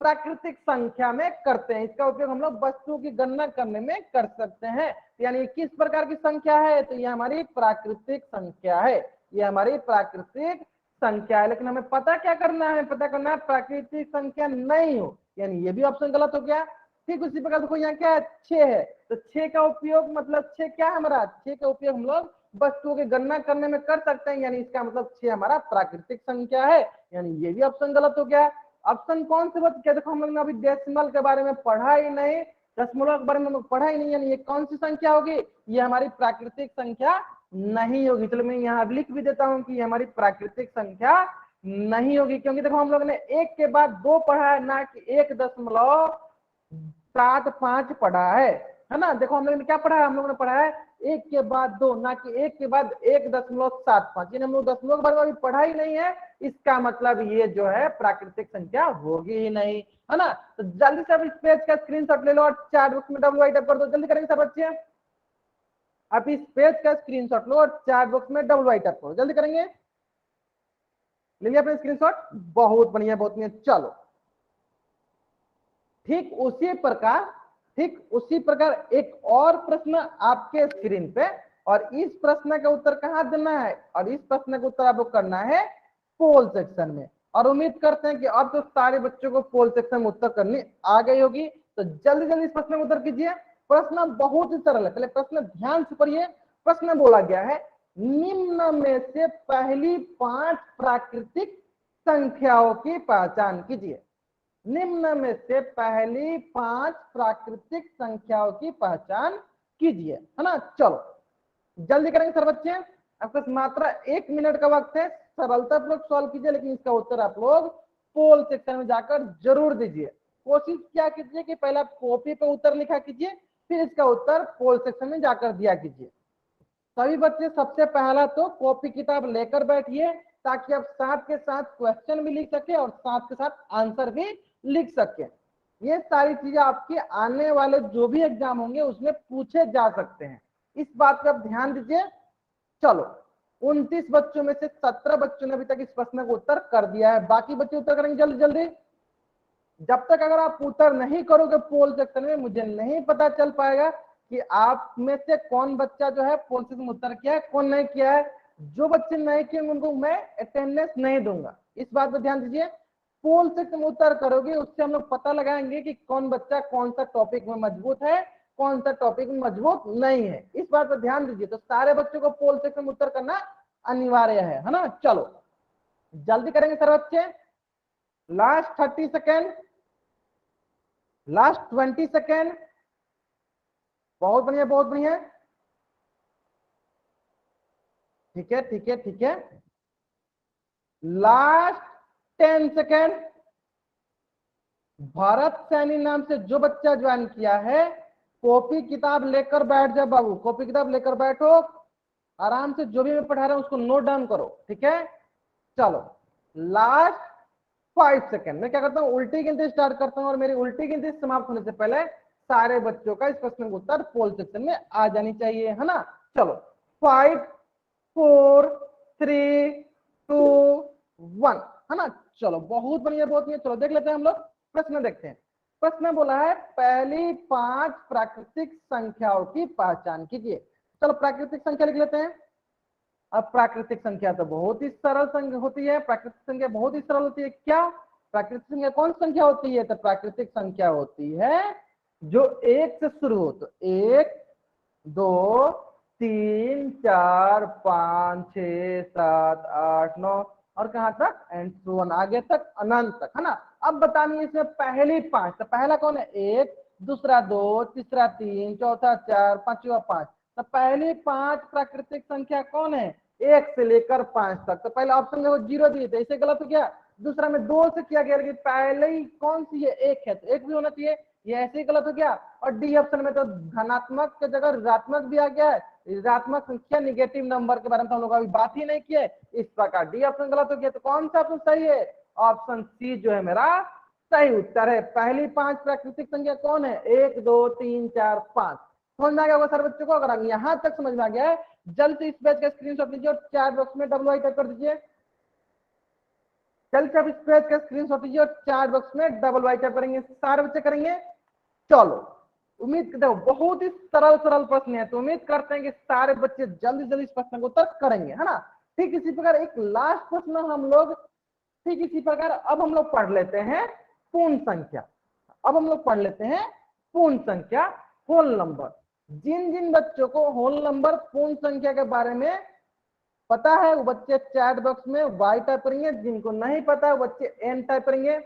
प्राकृतिक संख्या में करते हैं, इसका उपयोग हम लोग वस्तुओं की गणना करने में कर सकते हैं। यानी किस प्रकार की संख्या है, तो ये हमारी प्राकृतिक संख्या है, ये हमारी प्राकृतिक संख्या है। लेकिन हमें पता क्या करना है, पता करना है प्राकृतिक संख्या नहीं हो, यानी ये भी ऑप्शन गलत हो गया। ठीक उसी प्रकार देखो यहाँ क्या है, 6 है, तो 6 का उपयोग मतलब 6 क्या है हमारा, 6 का उपयोग हम लोग वस्तुओं की गणना करने में कर सकते हैं, यानी इसका मतलब 6 हमारा प्राकृतिक संख्या है, यानी ये भी ऑप्शन गलत हो गया। ऑप्शन कौन से बच गया, देखो हम लोग ने अभी डेसिमल के बारे में पढ़ा ही नहीं, दशमलव के बारे में हम लोग पढ़ा ही नहीं, यानी ये कौन सी संख्या होगी, ये हमारी प्राकृतिक संख्या नहीं होगी। चलो मैं यहाँ लिख भी देता हूँ कि ये हमारी प्राकृतिक संख्या नहीं होगी, क्योंकि देखो हम लोग ने 1 के बाद 2 पढ़ा है, ना कि 1.75 पढ़ा है ना। देखो हम लोग ने क्या पढ़ा है, हम लोग ने पढ़ा है 1 के बाद 2, ना कि 1 के बाद 1.75, यानी हम लोग दशमलव के बारे में अभी पढ़ा ही नहीं है, इसका मतलब ये जो है प्राकृतिक संख्या होगी ही नहीं, है ना। तो जल्दी से अब इस पेज का स्क्रीनशॉट ले लो और चैट बॉक्स में डब्ल्यू आई टाइप कर दो, जल्दी करेंगे सब बच्चे। आप इस पेज का स्क्रीनशॉट लो और चैट बॉक्स में डब्ल्यू आई टाइप करो, जल्दी करेंगे। ले लिया अपने स्क्रीनशॉट, बहुत बढ़िया बहुत बढ़िया। चलो ठीक उसी प्रकार एक और प्रश्न आपके स्क्रीन पे, और इस प्रश्न का उत्तर कहां देना है, और इस प्रश्न का उत्तर आपको करना है पोल सेक्शन में। और उम्मीद करते हैं कि अब तो सारे बच्चों को पोल सेक्शन में उत्तर करनी आ गई होगी, तो जल्दी जल्दी इस प्रश्न में उत्तर कीजिए। प्रश्न बहुत ही सरल है, पहले प्रश्न ध्यान से पढ़िए। प्रश्न बोला गया है, निम्न में से पहली 5 प्राकृतिक संख्याओं की पहचान कीजिए। निम्न में से पहली 5 प्राकृतिक संख्याओं की पहचान कीजिए, है ना। चलो जल्दी करेंगे सर बच्चे, आपके मात्र 1 मिनट का वक्त है, सरलता पूर्वक सॉल्व कीजिए, लेकिन इसका उत्तर आप लोग पोल सेक्शन में जाकर जरूर दीजिए। कोशिश क्या कीजिए कि पहले आप कॉपी पे उत्तर लिखा कीजिए, फिर इसका उत्तर पोल सेक्शन में जाकर दिया कीजिए। सभी बच्चे सबसे पहला तो कॉपी किताब लेकर बैठिए, ताकि आप साथ के साथ क्वेश्चन भी लिख सके और साथ के साथ आंसर भी लिख सके। ये सारी चीजें आपके आने वाले जो भी एग्जाम होंगे उसमें पूछे जा सकते हैं, इस बात का ध्यान दीजिए। चलो 29 बच्चों में से 17 बच्चों ने अभी तक इस प्रश्न का उत्तर कर दिया है, बाकी बच्चे उत्तर करेंगे जल्दी जल्दी। जब तक अगर आप उत्तर नहीं करोगे पोल सेक्शन में, मुझे नहीं पता चल पाएगा कि आप में से कौन बच्चा जो है पोल सेक्शन में उत्तर किया है, कौन नहीं किया है। जो बच्चे नहीं किए उनको मैं अटेंडेंस नहीं दूंगा, इस बात पर ध्यान दीजिए। पोल सेक्शन में उत्तर करोगे, उससे हम लोग पता लगाएंगे कि कौन बच्चा कौन सा टॉपिक में मजबूत है, कौन सा टॉपिक में मजबूत नहीं है, इस बात पर ध्यान दीजिए। तो सारे बच्चों को पोल सेक्शन में उत्तर करना अनिवार्य है ना। चलो जल्दी करेंगे सर बच्चे, लास्ट 30 सेकेंड, लास्ट 20 सेकेंड, बहुत बढ़िया बहुत बढ़िया। ठीक है ठीक है ठीक है, लास्ट 10 सेकेंड। भरत सैनी नाम से जो बच्चा ज्वाइन किया है, कॉपी किताब लेकर बैठ जाओ बाबू, कॉपी किताब लेकर बैठो, आराम से जो भी मैं पढ़ा रहा हूं उसको नोट डाउन करो, ठीक है। चलो लास्ट 5 सेकेंड, मैं क्या करता हूँ उल्टी गिनती स्टार्ट करता हूँ, और मेरी उल्टी गिनती समाप्त होने से पहले सारे बच्चों का इस प्रश्न का उत्तर पोल सेक्शन में आ जानी चाहिए, है ना। चलो 5 4 3 2 1, है ना। चलो बहुत बढ़िया बहुत बढ़िया। चलो देख लेते हैं हम लोग, प्रश्न देखते हैं। प्रश्न बोला है पहली 5 प्राकृतिक संख्याओं की पहचान कीजिए। चलो प्राकृतिक संख्या लिख लेते हैं। अब प्राकृतिक संख्या तो बहुत ही सरल संख्या होती है, प्राकृतिक संख्या बहुत ही सरल होती है। क्या प्राकृतिक संख्या कौन संख्या होती है, तो प्राकृतिक संख्या होती है जो 1 से शुरू हो, तो 1 2 3 4 5 6 7 8 9 और कहां तक, एंड सो ऑन, आगे तक अनंत तक, है ना। अब बताइए इसमें पहली 5, तो पहला कौन है 1, दूसरा 2, तीसरा 3, चौथा 4, पांचवा 5, तो पहली 5 प्राकृतिक संख्या कौन है, 1 से लेकर 5 तक। तो पहले ऑप्शन में वो 0 दिए थे, इसे गलत हो गया। दूसरा में 2 से किया गया, लेकिन पहले ही कौन सी है 1 है, तो 1 भी होना चाहिए, ये ऐसे ही गलत हो गया। और डी ऑप्शन में तो धनात्मक की जगह ऋणात्मक भी आ गया है, ऋणात्मक संख्या निगेटिव नंबर के बारे में तो हम लोग अभी बात ही नहीं किए। इस प्रकार डी ऑप्शन गलत हो गया। तो कौन सा ऑप्शन सही है? ऑप्शन सी जो है मेरा सही उत्तर है। पहली 5 प्राकृतिक संख्या कौन है? 1 2 3 4 5। समझ में आ गया होगा सर बच्चों को? अगर यहाँ तक समझ में आ गया है, जल्द से इस पेज का स्क्रीनशॉट लीजिए और चैट बॉक्स में डब्ल्यू आई टाइप कर दीजिए। जल्द से आप इस पेज का स्क्रीनशॉट लीजिए और चैट बॉक्स में डबल वाई टाइप करेंगे। सारे बच्चे करेंगे। चलो, उम्मीद करते हो बहुत ही सरल सरल प्रश्न है, तो उम्मीद करते हैं कि सारे बच्चे जल्दी जल्दी इस प्रश्न को उत्तर करेंगे, है ना। ठीक इसी प्रकार एक लास्ट प्रश्न हम लोग, ठीक इसी प्रकार अब हम लोग पढ़ लेते हैं पूर्ण संख्या। अब हम लोग पढ़ लेते हैं पूर्ण संख्या, होल नंबर। जिन जिन बच्चों को होल नंबर पूर्ण संख्या के बारे में पता है वो बच्चे चैट बॉक्स में वाई टाइप करेंगे, जिनको नहीं पता है वो बच्चे एन टाइप करेंगे।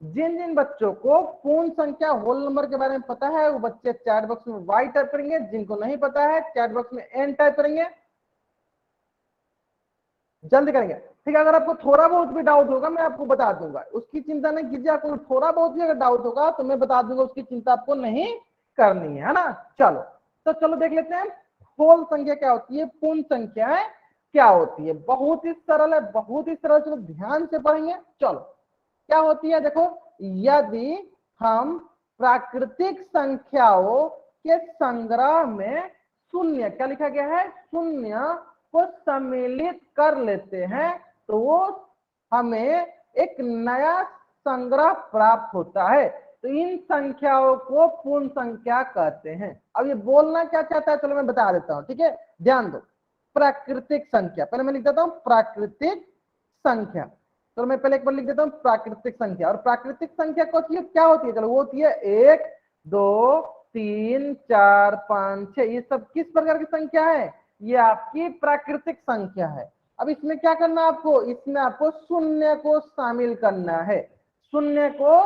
जिन जिन बच्चों को पूर्ण संख्या होल नंबर के बारे में पता है वो बच्चे चैट बॉक्स में वाई टाइप करेंगे, जिनको नहीं पता है चैट बॉक्स में एन टाइप करेंगे। जल्दी करेंगे, ठीक है। अगर आपको थोड़ा बहुत भी डाउट होगा मैं आपको बता दूंगा, उसकी चिंता नहीं कीजिए। आपको थोड़ा बहुत भी अगर डाउट होगा तो मैं बता दूंगा, उसकी चिंता आपको नहीं करनी है ना। चलो, तो चलो देख लेते हैं होल संख्या क्या होती है, पूर्ण संख्या है क्या होती है। बहुत ही सरल है, बहुत ही सरल। चलो ध्यान से पढ़ेंगे। चलो क्या होती है, देखो, यदि हम प्राकृतिक संख्याओं के संग्रह में शून्य, क्या लिखा गया है, शून्य को सम्मिलित कर लेते हैं तो वो हमें एक नया संग्रह प्राप्त होता है। तो इन संख्याओं को पूर्ण संख्या कहते हैं। अब ये बोलना क्या चाहता है, चलो मैं बता देता हूं, ठीक है, ध्यान दो। प्राकृतिक संख्या, पहले मैं लिख देता हूं प्राकृतिक संख्या। तो मैं पहले एक बार लिख देता हूं प्राकृतिक संख्या। और प्राकृतिक संख्या क्या होती है, चलो वो होती है 1 2 3 4 5 6। ये सब किस प्रकार की संख्या है? ये आपकी प्राकृतिक संख्या है। अब इसमें क्या करना है आपको, इसमें आपको शून्य को शामिल करना है, शून्य को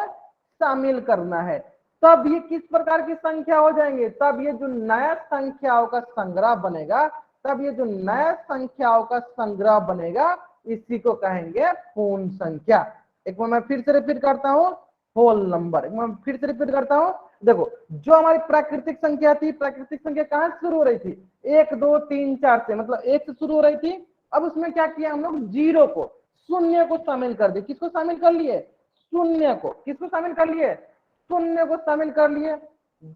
शामिल करना है। तब ये किस प्रकार की संख्या हो जाएंगे, तब ये जो नया संख्याओं का संग्रह बनेगा, तब ये जो नया संख्याओं का संग्रह बनेगा इसी को कहेंगे पूर्ण संख्या। एक बार मैं फिर से रिपीट करता हूं, होल नंबर। एक बार फिर से रिपीट करता हूं, देखो जो हमारी प्राकृतिक संख्या थी, प्राकृतिक संख्या कहां से शुरू हो रही थी, 1 2 3 4 से, मतलब 1 से शुरू हो रही थी। अब उसमें क्या किया हम लोग, जीरो को, शून्य को शामिल कर दिए। किसको शामिल कर लिए, शून्य को। किसको शामिल कर लिए, शून्य को शामिल कर लिए।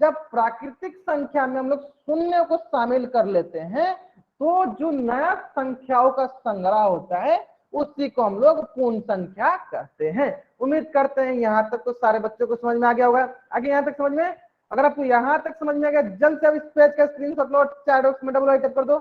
जब प्राकृतिक संख्या में हम लोग शून्य को शामिल कर लेते हैं तो जो नया संख्याओं का संग्रह होता है उसी को हम लोग पूर्ण संख्या कहते हैं। उम्मीद करते हैं यहाँ तक तो सारे बच्चों को समझ में आ गया होगा। आगे यहाँ तक समझ में, अगर आपको यहाँ तक समझ में आ गया, जल्द से अब इस पेज का स्क्रीनशॉट लो, चैट बॉक्स में डबल आई टाइप कर दो।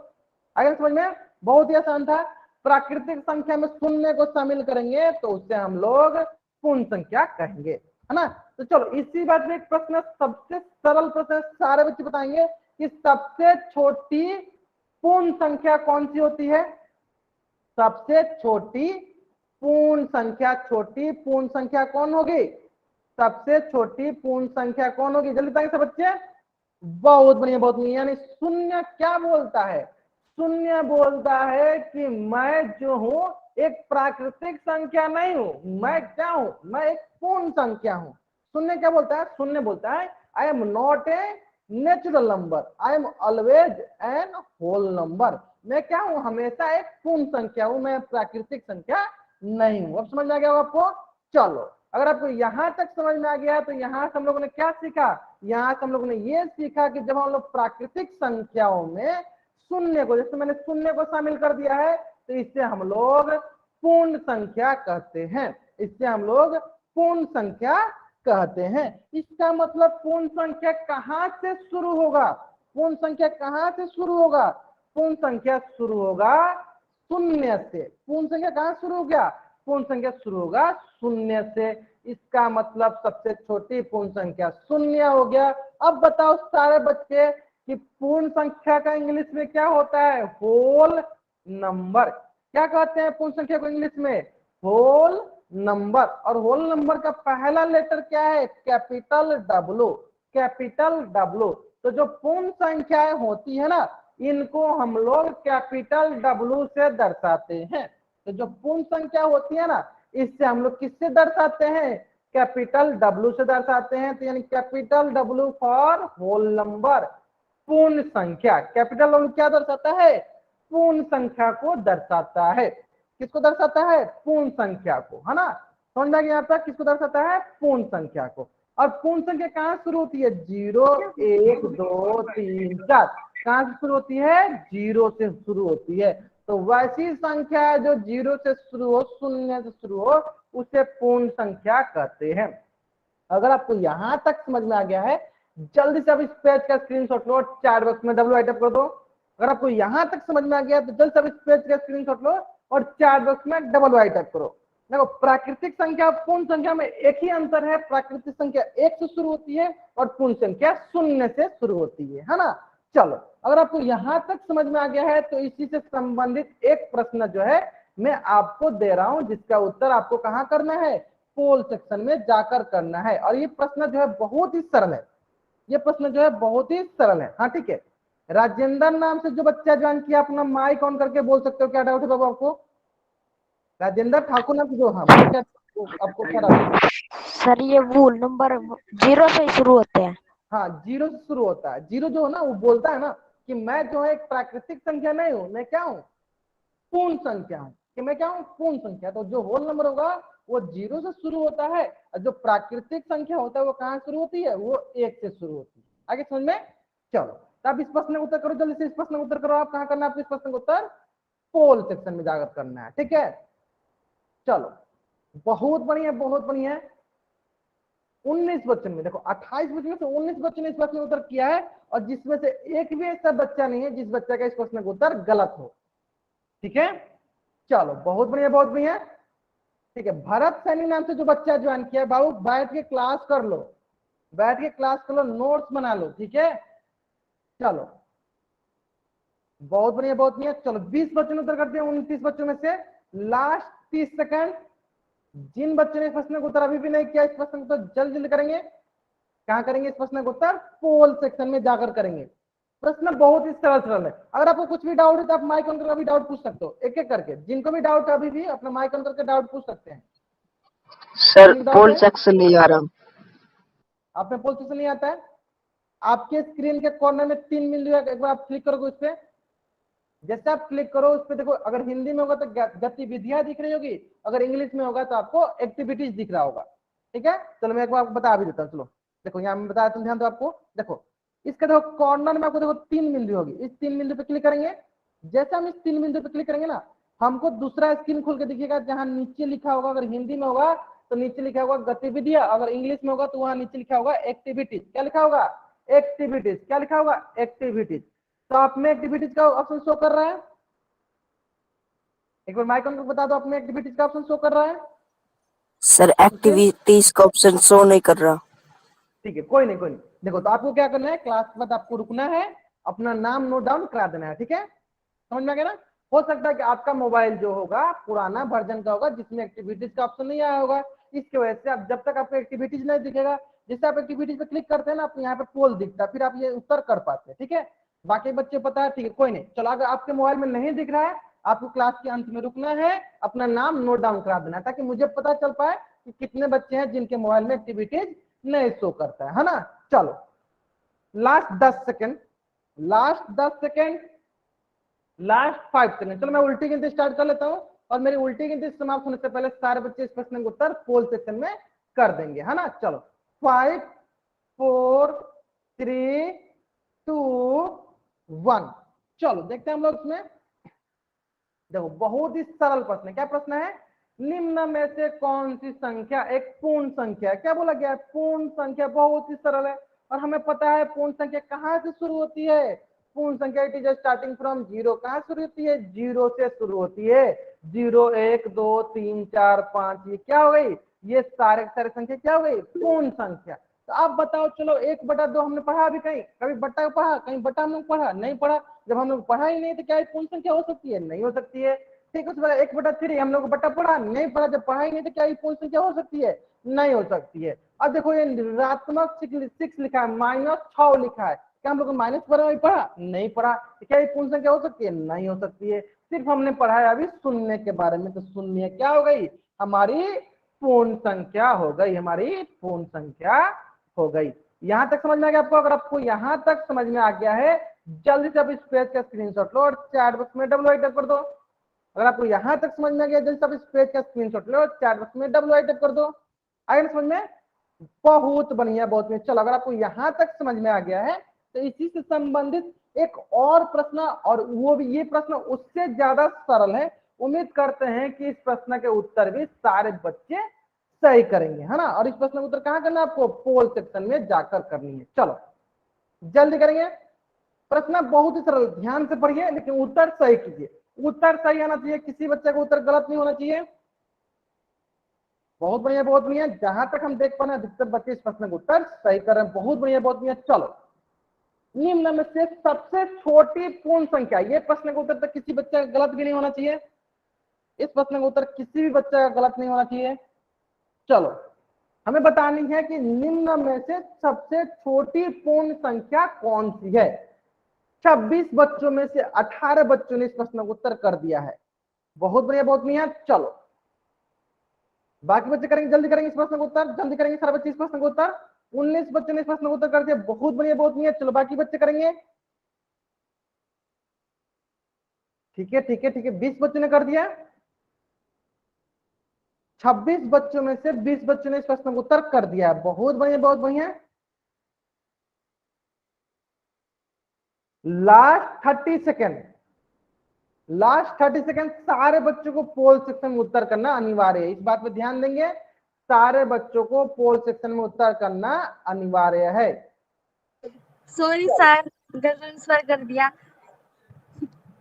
आगे समझ में, बहुत ही आसान था। प्राकृतिक संख्या में शून्य को शामिल करेंगे तो उससे हम लोग पूर्ण संख्या कहेंगे, है ना। तो चलो इसी बात में एक प्रश्न, सबसे सरल प्रश्न सारे बच्चे बताएंगे कि सबसे छोटी पूर्ण संख्या कौन सी होती है। सबसे छोटी पूर्ण संख्या, छोटी पूर्ण संख्या कौन होगी, सबसे छोटी पूर्ण संख्या कौन होगी, जल्दी बताएंगे सब बच्चे। बहुत बढ़िया, बहुत बढ़िया। यानी शून्य क्या बोलता है, शून्य बोलता है कि मैं जो हूं एक प्राकृतिक संख्या नहीं हूं, मैं क्या हूं, मैं एक पूर्ण संख्या हूं। शून्य क्या बोलता है, शून्य बोलता है I am not a natural number, I am always an whole number. मैं क्या हूं, हमेशा एक पूर्ण संख्या हूं, मैं प्राकृतिक संख्या नहीं हूं। अब समझ में आ गया आपको। चलो अगर आपको यहां तक समझ में आ गया तो यहां से हम लोगों ने क्या सीखा, यहां से हम लोगों ने ये सीखा कि जब हम लोग प्राकृतिक संख्याओं में शून्य को, जैसे मैंने शून्य को शामिल कर दिया है, तो इससे हम लोग पूर्ण संख्या कहते हैं, इससे हम लोग पूर्ण संख्या कहते हैं। इसका मतलब पूर्ण संख्या कहां से शुरू होगा, पूर्ण संख्या कहां से शुरू होगा, पूर्ण संख्या शुरू होगा शून्य से। पूर्ण संख्या कहां शुरू हो गया, पूर्ण संख्या शुरू होगा शून्य से। इसका मतलब सबसे छोटी पूर्ण संख्या शून्य हो गया। अब बताओ सारे बच्चे कि पूर्ण संख्या का इंग्लिश में क्या होता है, होल नंबर। क्या कहते हैं पूर्ण संख्या को इंग्लिश में, होल नंबर। और होल नंबर का पहला लेटर क्या है, कैपिटल डब्ल्यू, कैपिटल डब्ल्यू। तो जो पूर्ण संख्याएं होती है ना, इनको हम लोग कैपिटल डब्ल्यू से दर्शाते हैं। तो जो पूर्ण संख्या होती है ना, इससे हम लोग किससे दर्शाते हैं, कैपिटल डब्ल्यू से दर्शाते हैं। तो यानी capital W for whole number, पूर्ण संख्या। कैपिटल O क्या दर्शाता है? पूर्ण संख्या को दर्शाता है। किसको दर्शाता है? पूर्ण संख्या को, है ना। समझ में आ गया यहाँ तक? किसको दर्शाता है? पूर्ण संख्या को। और पूर्ण संख्या कहाँ शुरू होती है? 0 1 2 3 4। कहाँ से शुरू होती है? 0 से शुरू होती है। तो वैसी संख्या जो 0 से शुरू हो, शून्य से शुरू हो, उसे पूर्ण संख्या कहते हैं। अगर आपको यहां तक समझ में आ गया है, जल्दी से अब इस पेज का स्क्रीनशॉट लो, चैट बॉक्स में डब्ल्यू टाइप कर दो। अगर आपको यहां तक समझ में आ गया तो जल्दी से अब इस पेज का स्क्रीनशॉट लो और चैट बॉक्स में डब्ल्यू टाइप करो। देखो, प्राकृतिक संख्या पूर्ण संख्या में एक ही अंतर है, प्राकृतिक संख्या 1 से शुरू होती है और पूर्ण संख्या 0 से शुरू होती है ना। चलो, अगर आपको यहां तक समझ में आ गया है तो इसी से संबंधित एक प्रश्न जो है मैं आपको दे रहा हूं, जिसका उत्तर आपको कहां करना है? पोल सेक्शन में जाकर करना है। और ये प्रश्न जो है बहुत ही सरल है, ये प्रश्न जो है बहुत ही सरल है। हाँ ठीक है, राजेंद्र नाम से जो बच्चा ज्वाइन किया, अपना माइक ऑन करके बोल सकते हो क्या डाउट है बाबू आपको? राजेंद्र ठाकुर नाम से जो, हाँ बोलो, क्या आपको क्या डाउट है? सर ये वो नंबर 0 से शुरू होते हैं। हाँ, 0 से शुरू होता है। 0 जो है ना, वो बोलता है ना कि मैं जो है एक प्राकृतिक संख्या नहीं हूं, मैं क्या हूं? पूर्ण संख्या हूं। कि मैं क्या हूं? पूर्ण संख्या। तो जो होल नंबर होगा वो 0 से शुरू होता है, और जो प्राकृतिक संख्या होता है वो कहां शुरू होती है? वो 1 से शुरू होती है। आगे समझ में? चलो, तो आप इस प्रश्न का उत्तर करो, जल्दी से इस प्रश्न का उत्तर करो। आप कहां करना है आपको इस प्रश्न का उत्तर? पोल सेक्शन में जाकर करना है, ठीक है। चलो, बहुत बढ़िया, बहुत बढ़िया। 19 बच्चों में, देखो 28 बच्चों में से 19 बच्चों ने इस प्रश्न का उत्तर किया है, और जिसमें से एक भी ऐसा बच्चा नहीं है जिस बच्चा का इस प्रश्न का उत्तर गलत हो, ठीक है। चलो, बहुत बढ़िया, बहुत बढ़िया। ठीक है, भरत सैनी नाम से जो बच्चा ज्वाइन किया है, बाबू बैठ के क्लास कर लो, बैठ के क्लास कर लो, नोट्स बना लो, ठीक है। चलो, बहुत बढ़िया, बहुत बढ़िया। चलो, 20 बच्चों ने उत्तर करते हैं 29 बच्चों में से। Last 30 second. जिन बच्चों ने इस प्रश्न का उत्तर अभी भी नहीं किया, इस प्रश्न को तो जल्द जल्द करेंगे। कहां करेंगे इस प्रश्न का उत्तर? पोल सेक्शन में जाकर करेंगे। प्रश्न बहुत ही सरल सरल है। अगर आपको कुछ भी डाउट है तो आप माइक ऑन करके अभी डाउट पूछ सकते हो, एक एक करके। जिनको भी डाउट है अभी भी अपना माइक ऑन करके डाउट पूछ सकते हैं। सर पोल सेक्शन नहीं आ रहा। आप में पोल सेक्शन नहीं आता है? आपके स्क्रीन के कॉर्नर में 3 मिल रहा है, एक बार आप क्लिक करोगे उस पर। जैसे आप क्लिक करो उस पर, देखो अगर हिंदी में होगा तो गतिविधियां दिख रही होगी, अगर इंग्लिश में होगा तो आपको एक्टिविटीज दिख रहा होगा, ठीक है। चलो, मैं एक बार आपको बता भी देता हूँ। चलो देखो, यहाँ मैं बताया, तुम ध्यान दो। आपको देखो, इसके देखो कॉर्नर में आपको देखो 3 बिंदु होगी, इस 3 बिंदु पे क्लिक करेंगे। जैसे हम इस 3 बिंदु पे क्लिक करेंगे ना, हमको दूसरा स्क्रीन खुल के दिखेगा, जहां नीचे लिखा होगा, अगर हिंदी में होगा तो नीचे लिखा होगा गतिविधियां, अगर इंग्लिश में होगा तो वहां नीचे लिखा होगा एक्टिविटीज। क्या लिखा होगा? एक्टिविटीज। क्या लिखा होगा? एक्टिविटीज। तो आप में एक्टिविटीज का ऑप्शन शो कर रहा है, एक बार माइक ऑन करके बता दो, आप में एक्टिविटीज का ऑप्शन शो कर रहा है? सर एक्टिविटीज का ऑप्शन शो नहीं कर रहा। ठीक है, कोई नहीं, कोई नहीं। देखो, तो आपको क्या करना है, क्लास के बाद आपको रुकना है, अपना नाम नोट डाउन करा देना है, ठीक है। समझ में आ गया ना? हो सकता है कि आपका मोबाइल जो होगा पुराना वर्जन का होगा, जिसमें एक्टिविटीज का ऑप्शन नहीं आया होगा। इसकी वजह से आप जब तक आपको एक्टिविटीज नहीं दिखेगा, जैसे आप एक्टिविटीज पे क्लिक करते हैं ना, आपको यहाँ पे पोल दिखता है, फिर आप ये उत्तर कर पाते हैं, ठीक है। बाकी बच्चे पता है, ठीक है, कोई नहीं। चलो, अगर आपके मोबाइल में नहीं दिख रहा है, आपको क्लास के अंत में रुकना है, अपना नाम नोट डाउन करा देना है, ताकि मुझे पता चल पाए कि कितने बच्चे हैं जिनके मोबाइल में एक्टिविटीज नहीं शो करता है ना। चलो, last 10 second, last 10 second, last 5 second. चलो, मैं उल्टी गिनती स्टार्ट कर लेता हूं, और मेरी उल्टी गिनती समाप्त होने से पहले सारे बच्चे इस प्रश्न का उत्तर पोल सेक्शन में कर देंगे, है ना। चलो, 5 4 3 2 1। चलो देखते हैं हम लोग इसमें। देखो, बहुत ही सरल प्रश्न है। क्या प्रश्न है? निम्न में से कौन सी संख्या एक पूर्ण संख्या है? क्या बोला गया है? पूर्ण संख्या। बहुत ही सरल है, और हमें पता है पूर्ण संख्या कहां से शुरू होती है। पूर्ण संख्या इट इज स्टार्टिंग फ्रॉम 0। कहां शुरू होती है? 0 से शुरू होती है। 0 1 2 3 4 5, ये क्या हो गई? ये सारे सारे संख्या क्या हो गई? पूर्ण संख्या। तो आप बताओ, चलो 1/2 हमने पढ़ा अभी? कहीं कभी बट्टा पढ़ा? कहीं बट्टा हम लोग पढ़ा? नहीं पढ़ा। जब हम लोग पढ़ा ही नहीं तो क्या पूर्ण संख्या हो सकती है? नहीं हो सकती है। ठीक है, 1/3 हम लोग बट्टा पढ़ा? नहीं पढ़ा। जब पढ़ा ही नहीं तो क्या पूर्ण संख्या हो सकती है? नहीं हो सकती है। अब देखो, ये ऋणात्मक 6 लिखा है, -6 लिखा है, क्या हम लोग माइनस पढ़ा? नहीं पढ़ा। तो क्या ये पूर्ण संख्या हो सकती है? नहीं हो सकती है। सिर्फ हमने पढ़ा है अभी शून्य के बारे में, तो शून्य क्या हो गई? हमारी पूर्ण संख्या हो गई, हमारी पूर्ण संख्या हो गई। यहां तक समझ में आ गया आपको? अगर आपको यहां तक समझ में आ गया है, जल्दी से आप इस पेज का स्क्रीनशॉट लो और चैट बॉक्स में डब्ल्यू आई टाइप कर दो। अगर आपको यहां तक समझ में आ गया, जल्दी से आप इस पेज का स्क्रीनशॉट लो और चैट बॉक्स में डब्ल्यू आई टाइप कर दो। आगे ना समझ में? बहुत बढ़िया, बहुत बढ़िया। चलो, अगर आपको यहां तक समझ में आ गया है तो इसी से संबंधित एक और प्रश्न, और वो भी ये प्रश्न उससे ज्यादा सरल है। उम्मीद करते हैं कि इस प्रश्न के उत्तर भी सारे बच्चे सही करेंगे, है ना। और इस प्रश्न का उत्तर कहां करना है आपको? पोल सेक्शन में जाकर करनी है। चलो जल्दी करेंगे। प्रश्न बहुत ही सरल, ध्यान से पढ़िए लेकिन उत्तर सही कीजिए। उत्तर सही आना चाहिए, किसी बच्चे का उत्तर गलत नहीं होना चाहिए। बहुत बढ़िया, बहुत बढ़िया। जहां तक हम देख पा रहे हैं अधिकतर बच्चे इस प्रश्न का उत्तर सही कर रहे हैं। बहुत बढ़िया, बहुत बढ़िया। चलो, निम्न में से सबसे छोटी पूर्ण संख्या, ये प्रश्न का उत्तर तक किसी बच्चे का गलत भी नहीं होना चाहिए। इस प्रश्न का उत्तर किसी भी बच्चे का गलत नहीं होना चाहिए। चलो, हमें बतानी है कि निम्न में से सबसे छोटी पूर्ण संख्या कौन सी है। 26 बच्चों में से 18 बच्चों ने इस प्रश्न का उत्तर कर दिया है। बहुत बढ़िया, बहुत बढ़िया। चलो, बाकी बच्चे करेंगे, जल्दी करेंगे इस प्रश्न का उत्तर, जल्दी करेंगे सारे बच्चे इस प्रश्न का उत्तर। 19 बच्चों ने इस प्रश्न का उत्तर कर दिया। बहुत बढ़िया, बहुत बढ़िया। चलो, बाकी बच्चे करेंगे। ठीक है, ठीक है, ठीक है। 20 बच्चों ने कर दिया। 26 बच्चों में से 20 बच्चों ने इस प्रश्न का उत्तर कर दिया। बहुत बढ़िया, बहुत बढ़िया। लास्ट 30 सेकेंड, लास्ट 30 सेकेंड, सारे बच्चों को पोल सेक्शन में उत्तर करना अनिवार्य है। इस बात पे ध्यान देंगे, सारे बच्चों को पोल सेक्शन में उत्तर करना अनिवार्य है। सॉरी सर, ट्रांसफर कर दिया।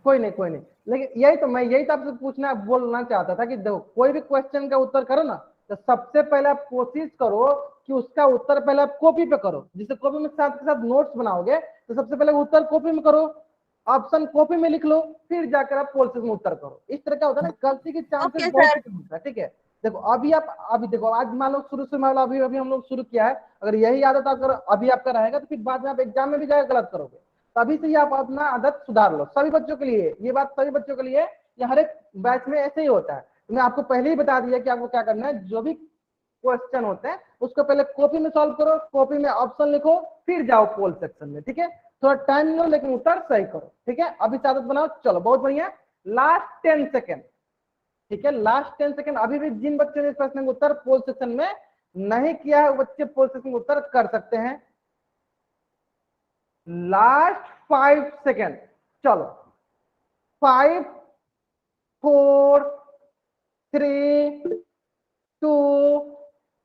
कोई नहीं, कोई नहीं, लेकिन यही तो आपसे पूछना बोलना चाहता था कि देखो, कोई भी क्वेश्चन का उत्तर करो ना, तो सबसे पहले आप कोशिश करो कि उसका उत्तर पहले आप कॉपी पे करो। जिसे कॉपी में साथ के साथ नोट्स बनाओगे तो सबसे पहले उत्तर कॉपी में करो, ऑप्शन कॉपी में लिख लो, फिर जाकर आप पोल सेक्शन में उत्तर करो। इस तरह क्या होता है ना, गलती के चांसेस ओके बहुत सर। कम होता है। ठीक है, देखो अभी देखो, आज मान लो शुरू से, मान लो अभी हम लोग शुरू किया है। अगर यही आदत अगर अभी आपका रहेगा तो फिर बाद में आप एग्जाम में भी जाकर गलत करोगे। तभी से ही आप अपना आदत सुधार लो। सभी बच्चों के लिए ये बात, सभी बच्चों के लिए, ये हर एक बैच में ऐसे ही होता है। तो मैं आपको पहले ही बता दिया कि आपको क्या करना है। जो भी क्वेश्चन होते हैं उसको पहले कॉपी में सॉल्व करो, कॉपी में ऑप्शन लिखो, फिर जाओ पोल सेक्शन में। ठीक है, थोड़ा टाइम लो लेकिन उत्तर सही करो। ठीक है, अभी आदत बनाओ। चलो, बहुत बढ़िया। Last 10 second. ठीक है, लास्ट 10 सेकेंड। अभी भी जिन बच्चों ने इस प्रश्न का उत्तर पोल सेक्शन में नहीं किया है, वो बच्चे पोल सेक्शन में उत्तर कर सकते हैं। Last 5 second. चलो, 5 4 3 2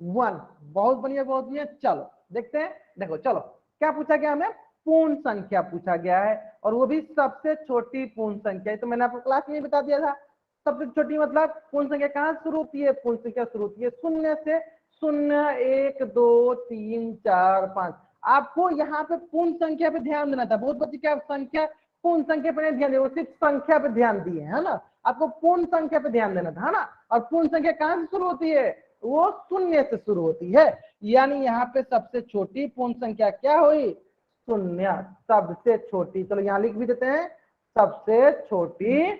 1। बहुत बढ़िया, बहुत बढ़िया। चलो देखते हैं। देखो, चलो क्या पूछा गया हमें? पूर्ण संख्या पूछा गया है, और वो भी सबसे छोटी पूर्ण संख्या। तो मैंने आपको क्लास में बता दिया था, सबसे छोटी मतलब पूर्ण संख्या कहां शुरू होती है? पूर्ण संख्या शुरू होती है शून्य से। 0 1 2 3 4 5। आपको यहाँ पे पूर्ण संख्या पे ध्यान देना था। बहुत बच्चे क्या संख्या, पूर्ण संख्या पे नहीं ध्यान दिए, वो सिर्फ संख्या पे ध्यान दिए, है ना। आपको पूर्ण संख्या पे ध्यान देना था, है ना। और पूर्ण संख्या कहां से शुरू होती है? वो शून्य से शुरू होती है। यानी यहाँ पे सबसे छोटी पूर्ण संख्या क्या हुई? शून्य, सबसे छोटी। चलो यहाँ लिख भी देते हैं, सबसे छोटी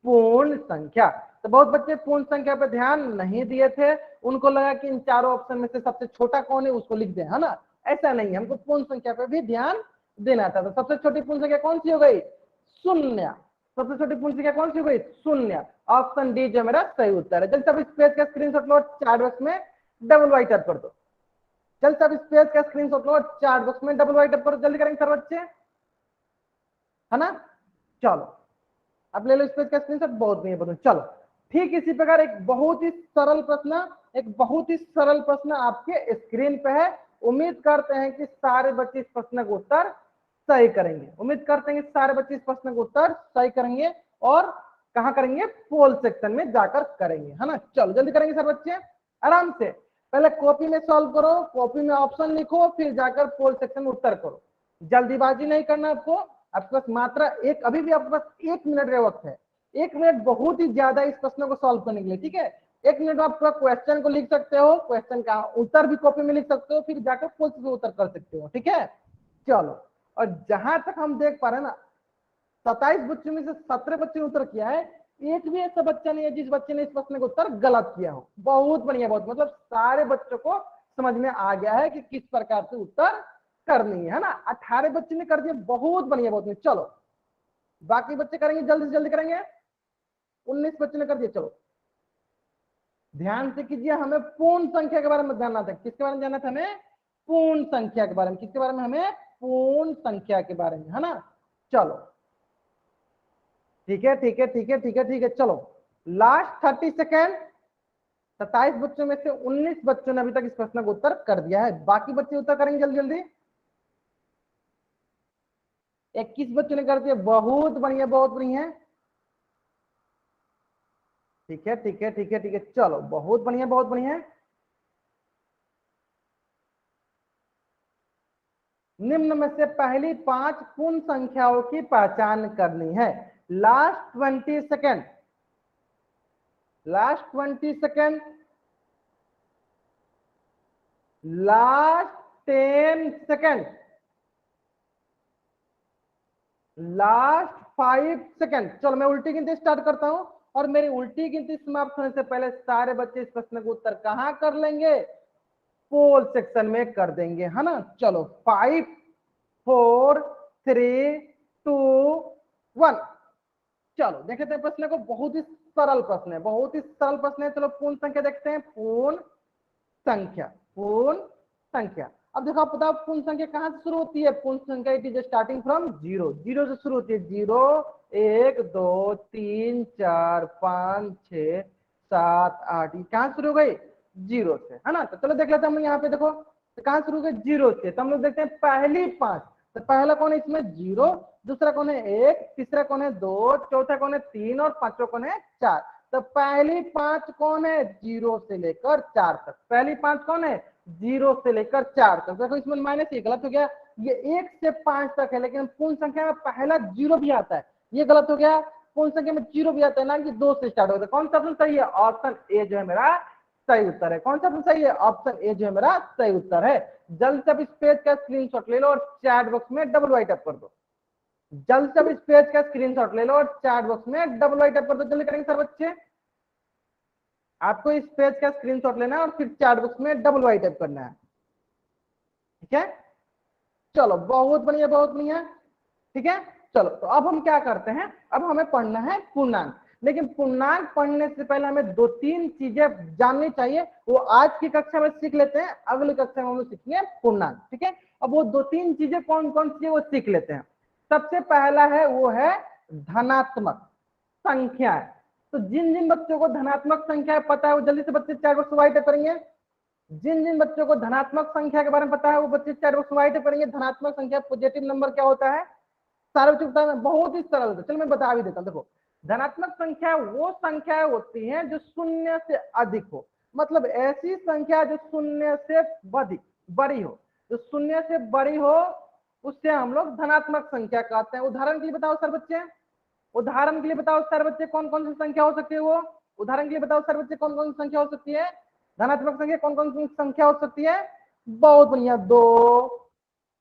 पूर्ण संख्या। तो बहुत बच्चे पूर्ण संख्या पे ध्यान नहीं दिए थे, उनको लगा कि इन चारों ऑप्शन में से सबसे छोटा कौन है उसको लिख दें, है ना। ऐसा नहीं है, हमको पूर्ण संख्या पे भी ध्यान देना था। तो सबसे छोटी पूर्ण संख्या कौन सी हो गई? शून्य। सबसे छोटी पूर्ण संख्या कौन सी हो गई? शून्य। ऑप्शन डी जो मेरा सही उत्तर है। जल्दी सब इस पेज का स्क्रीनशॉट लो, चैट बॉक्स में डबल वाई टाइप कर दो। जल्दी सब इस पेज का स्क्रीनशॉट लो, चैट बॉक्स में डबल वाई टाइप करो। जल्दी करेंगे सर बच्चे, है ना। चलो, अब ले लो इस पेज का स्क्रीनशॉट। बहुत नहीं है, चलो। ठीक इसी प्रकार एक बहुत ही सरल प्रश्न, एक बहुत ही सरल प्रश्न आपके स्क्रीन पे है। उम्मीद करते हैं कि सारे बच्चे इस प्रश्न का उत्तर सही करेंगे। उम्मीद करते हैं कि सारे बच्चे इस प्रश्न का उत्तर सही करेंगे, और कहां करेंगे? पोल सेक्शन में जाकर करेंगे, है ना। चलो जल्दी करेंगे सर बच्चे, आराम से। पहले कॉपी में सॉल्व करो, कॉपी में ऑप्शन लिखो, फिर जाकर पोल सेक्शन में उत्तर करो। जल्दीबाजी नहीं करना आपको। आपके पास मात्र एक, अभी भी आपके पास 1 मिनट का वक्त है। 1 मिनट बहुत ही ज्यादा इस प्रश्न को सॉल्व करने के लिए। ठीक है, 1 मिनट में आप क्वेश्चन को लिख सकते हो, क्वेश्चन का उत्तर भी कॉपी में लिख सकते हो, फिर जाकर पोल सेक्शन में उत्तर कर सकते हो। ठीक है, चलो। और जहां तक हम देख पा रहे हैं ना, 27 बच्चों में से 17 बच्चों ने उत्तर किया है। एक भी ऐसा बच्चा नहीं है जिस बच्चे ने इस प्रश्न का उत्तर गलत किया हो। बहुत बढ़िया, बहुत, मतलब सारे बच्चों को समझ में आ गया है कि किस प्रकार से उत्तर करनी है ना। 18 बच्चे ने कर दिया, बहुत बढ़िया बहुत बढ़िया। चलो बाकी बच्चे करेंगे, जल्दी से जल्दी करेंगे। 19 बच्चे ने कर दिया। चलो ध्यान से कीजिए, हमें पूर्ण संख्या के बारे में जानना था। किसके बारे में जानना था हमें? पूर्ण संख्या के बारे में। किसके बारे में? हमें पूर्ण संख्या के बारे में, है ना। चलो ठीक है ठीक है ठीक है ठीक है ठीक है। चलो लास्ट 30 सेकेंड। 27 बच्चों में से 19 बच्चों ने अभी तक इस प्रश्न का उत्तर कर दिया है। बाकी बच्चे उत्तर करेंगे जल्दी जल्दी। 21 बच्चों ने कर दिया, बहुत बढ़िया बहुत बढ़िया। ठीक है ठीक है ठीक है ठीक है। चलो बहुत बढ़िया बहुत बढ़िया। निम्न में से पहली 5 पूर्ण संख्याओं की पहचान करनी है। Last 20 second, last 20 second, last 10 second, last 5 second. चलो मैं उल्टी गिनती स्टार्ट करता हूं, और मेरी उल्टी गिनती समाप्त होने से पहले सारे बच्चे इस प्रश्न का उत्तर कहां कर लेंगे? पोल सेक्शन में कर देंगे, है ना। चलो 5 4 3 2 1। चलो देखते हैं प्रश्न को। बहुत ही सरल प्रश्न है, बहुत ही सरल प्रश्न है। चलो पूर्ण संख्या देखते हैं। पूर्ण संख्या, पूर्ण संख्या। अब देखो, आप बताओ पूर्ण संख्या कहां से शुरू होती है? पूर्ण संख्या it is starting from zero. Zero से शुरू होती है। 0 1 2 3 4 5 6 7 8। ये कहां शुरू हो गई? जीरो से, है ना। तो चलो देख लेते हैं हम यहाँ पे। देखो तो कहां शुरू हो गई? जीरो से। तो हम लोग देखते हैं पहली 5। तो पहला कौन है इसमें? 0। दूसरा कौन है? 1। तीसरा कौन है? 2। चौथा कौन है? 3। और पांचवा कौन है? 4। तो पहली 5 कौन है? 0 से लेकर 4 तक। पहली 5 कौन है? 0 से लेकर 4 तक। देखो इसमें माइनस, ये गलत हो गया। ये 1 से 5 तक है, लेकिन पूर्ण संख्या में पहला 0 भी आता है। ये गलत हो गया। पूर्ण संख्या में 0 भी आता है ना, कि 2 से स्टार्ट होता है। कौन सा ऑप्शन सही है? ऑप्शन ए जो है मेरा सही उत्तर है। कौन सा ऑप्शन सही है? ऑप्शन ए जो है मेरा सही उत्तर है। जल्द से अब इस पेज का स्क्रीनशॉट ले लो और चैट बॉक्स में डबल राइट अप कर दो। जल्द से अब इस पेज का स्क्रीनशॉट ले लो और चैट बॉक्स में डबल राइट अप कर दो। जल्दी करेंगे सर बच्चे। आपको इस पेज का स्क्रीनशॉट लेना है और फिर चैट बॉक्स में डबल राइट अप करना है। ठीक है, चलो बहुत बढ़िया बहुत बढ़िया। ठीक है, चलो तो अब हम क्या करते हैं? अब हमें पढ़ना है पूर्णांक। लेकिन पूर्णांक पढ़ने से पहले हमें 2-3 चीजें जाननी चाहिए। वो आज की कक्षा में सीख लेते हैं, अगली कक्षा में हम लोग सीखेंगे पूर्णांक। ठीक है, अब वो 2-3 चीजें कौन कौन सी है वो सीख लेते हैं। सबसे पहला है वो है धनात्मक संख्या। तो जिन जिन बच्चों को धनात्मक संख्या पता है वो जल्दी से बच्चे चैट बॉक्स राइट करेंगे। जिन जिन बच्चों को धनात्मक संख्या के बारे में पता है वो बच्चे चैट बॉक्स राइट करेंगे। धनात्मक संख्या पॉजिटिव नंबर क्या होता है? सारे बच्चे बता, बहुत ही सरल है। चलो मैं बता भी देता हूँ। देखो धनात्मक संख्या वो संख्याएं होती हैं जो शून्य से अधिक हो। मतलब ऐसी संख्या जो शून्य से बड़ी हो, जो शून्य से बड़ी हो उससे हम लोग धनात्मक संख्या कहते हैं। उदाहरण के लिए बताओ सर बच्चे, उदाहरण के लिए बताओ सर बच्चे कौन कौन सी संख्या हो सकती है? वो उदाहरण के लिए बताओ सर बच्चे कौन कौन सी संख्या हो सकती है? धनात्मक संख्या कौन कौन सी संख्या हो सकती है? बहुत बढ़िया। 2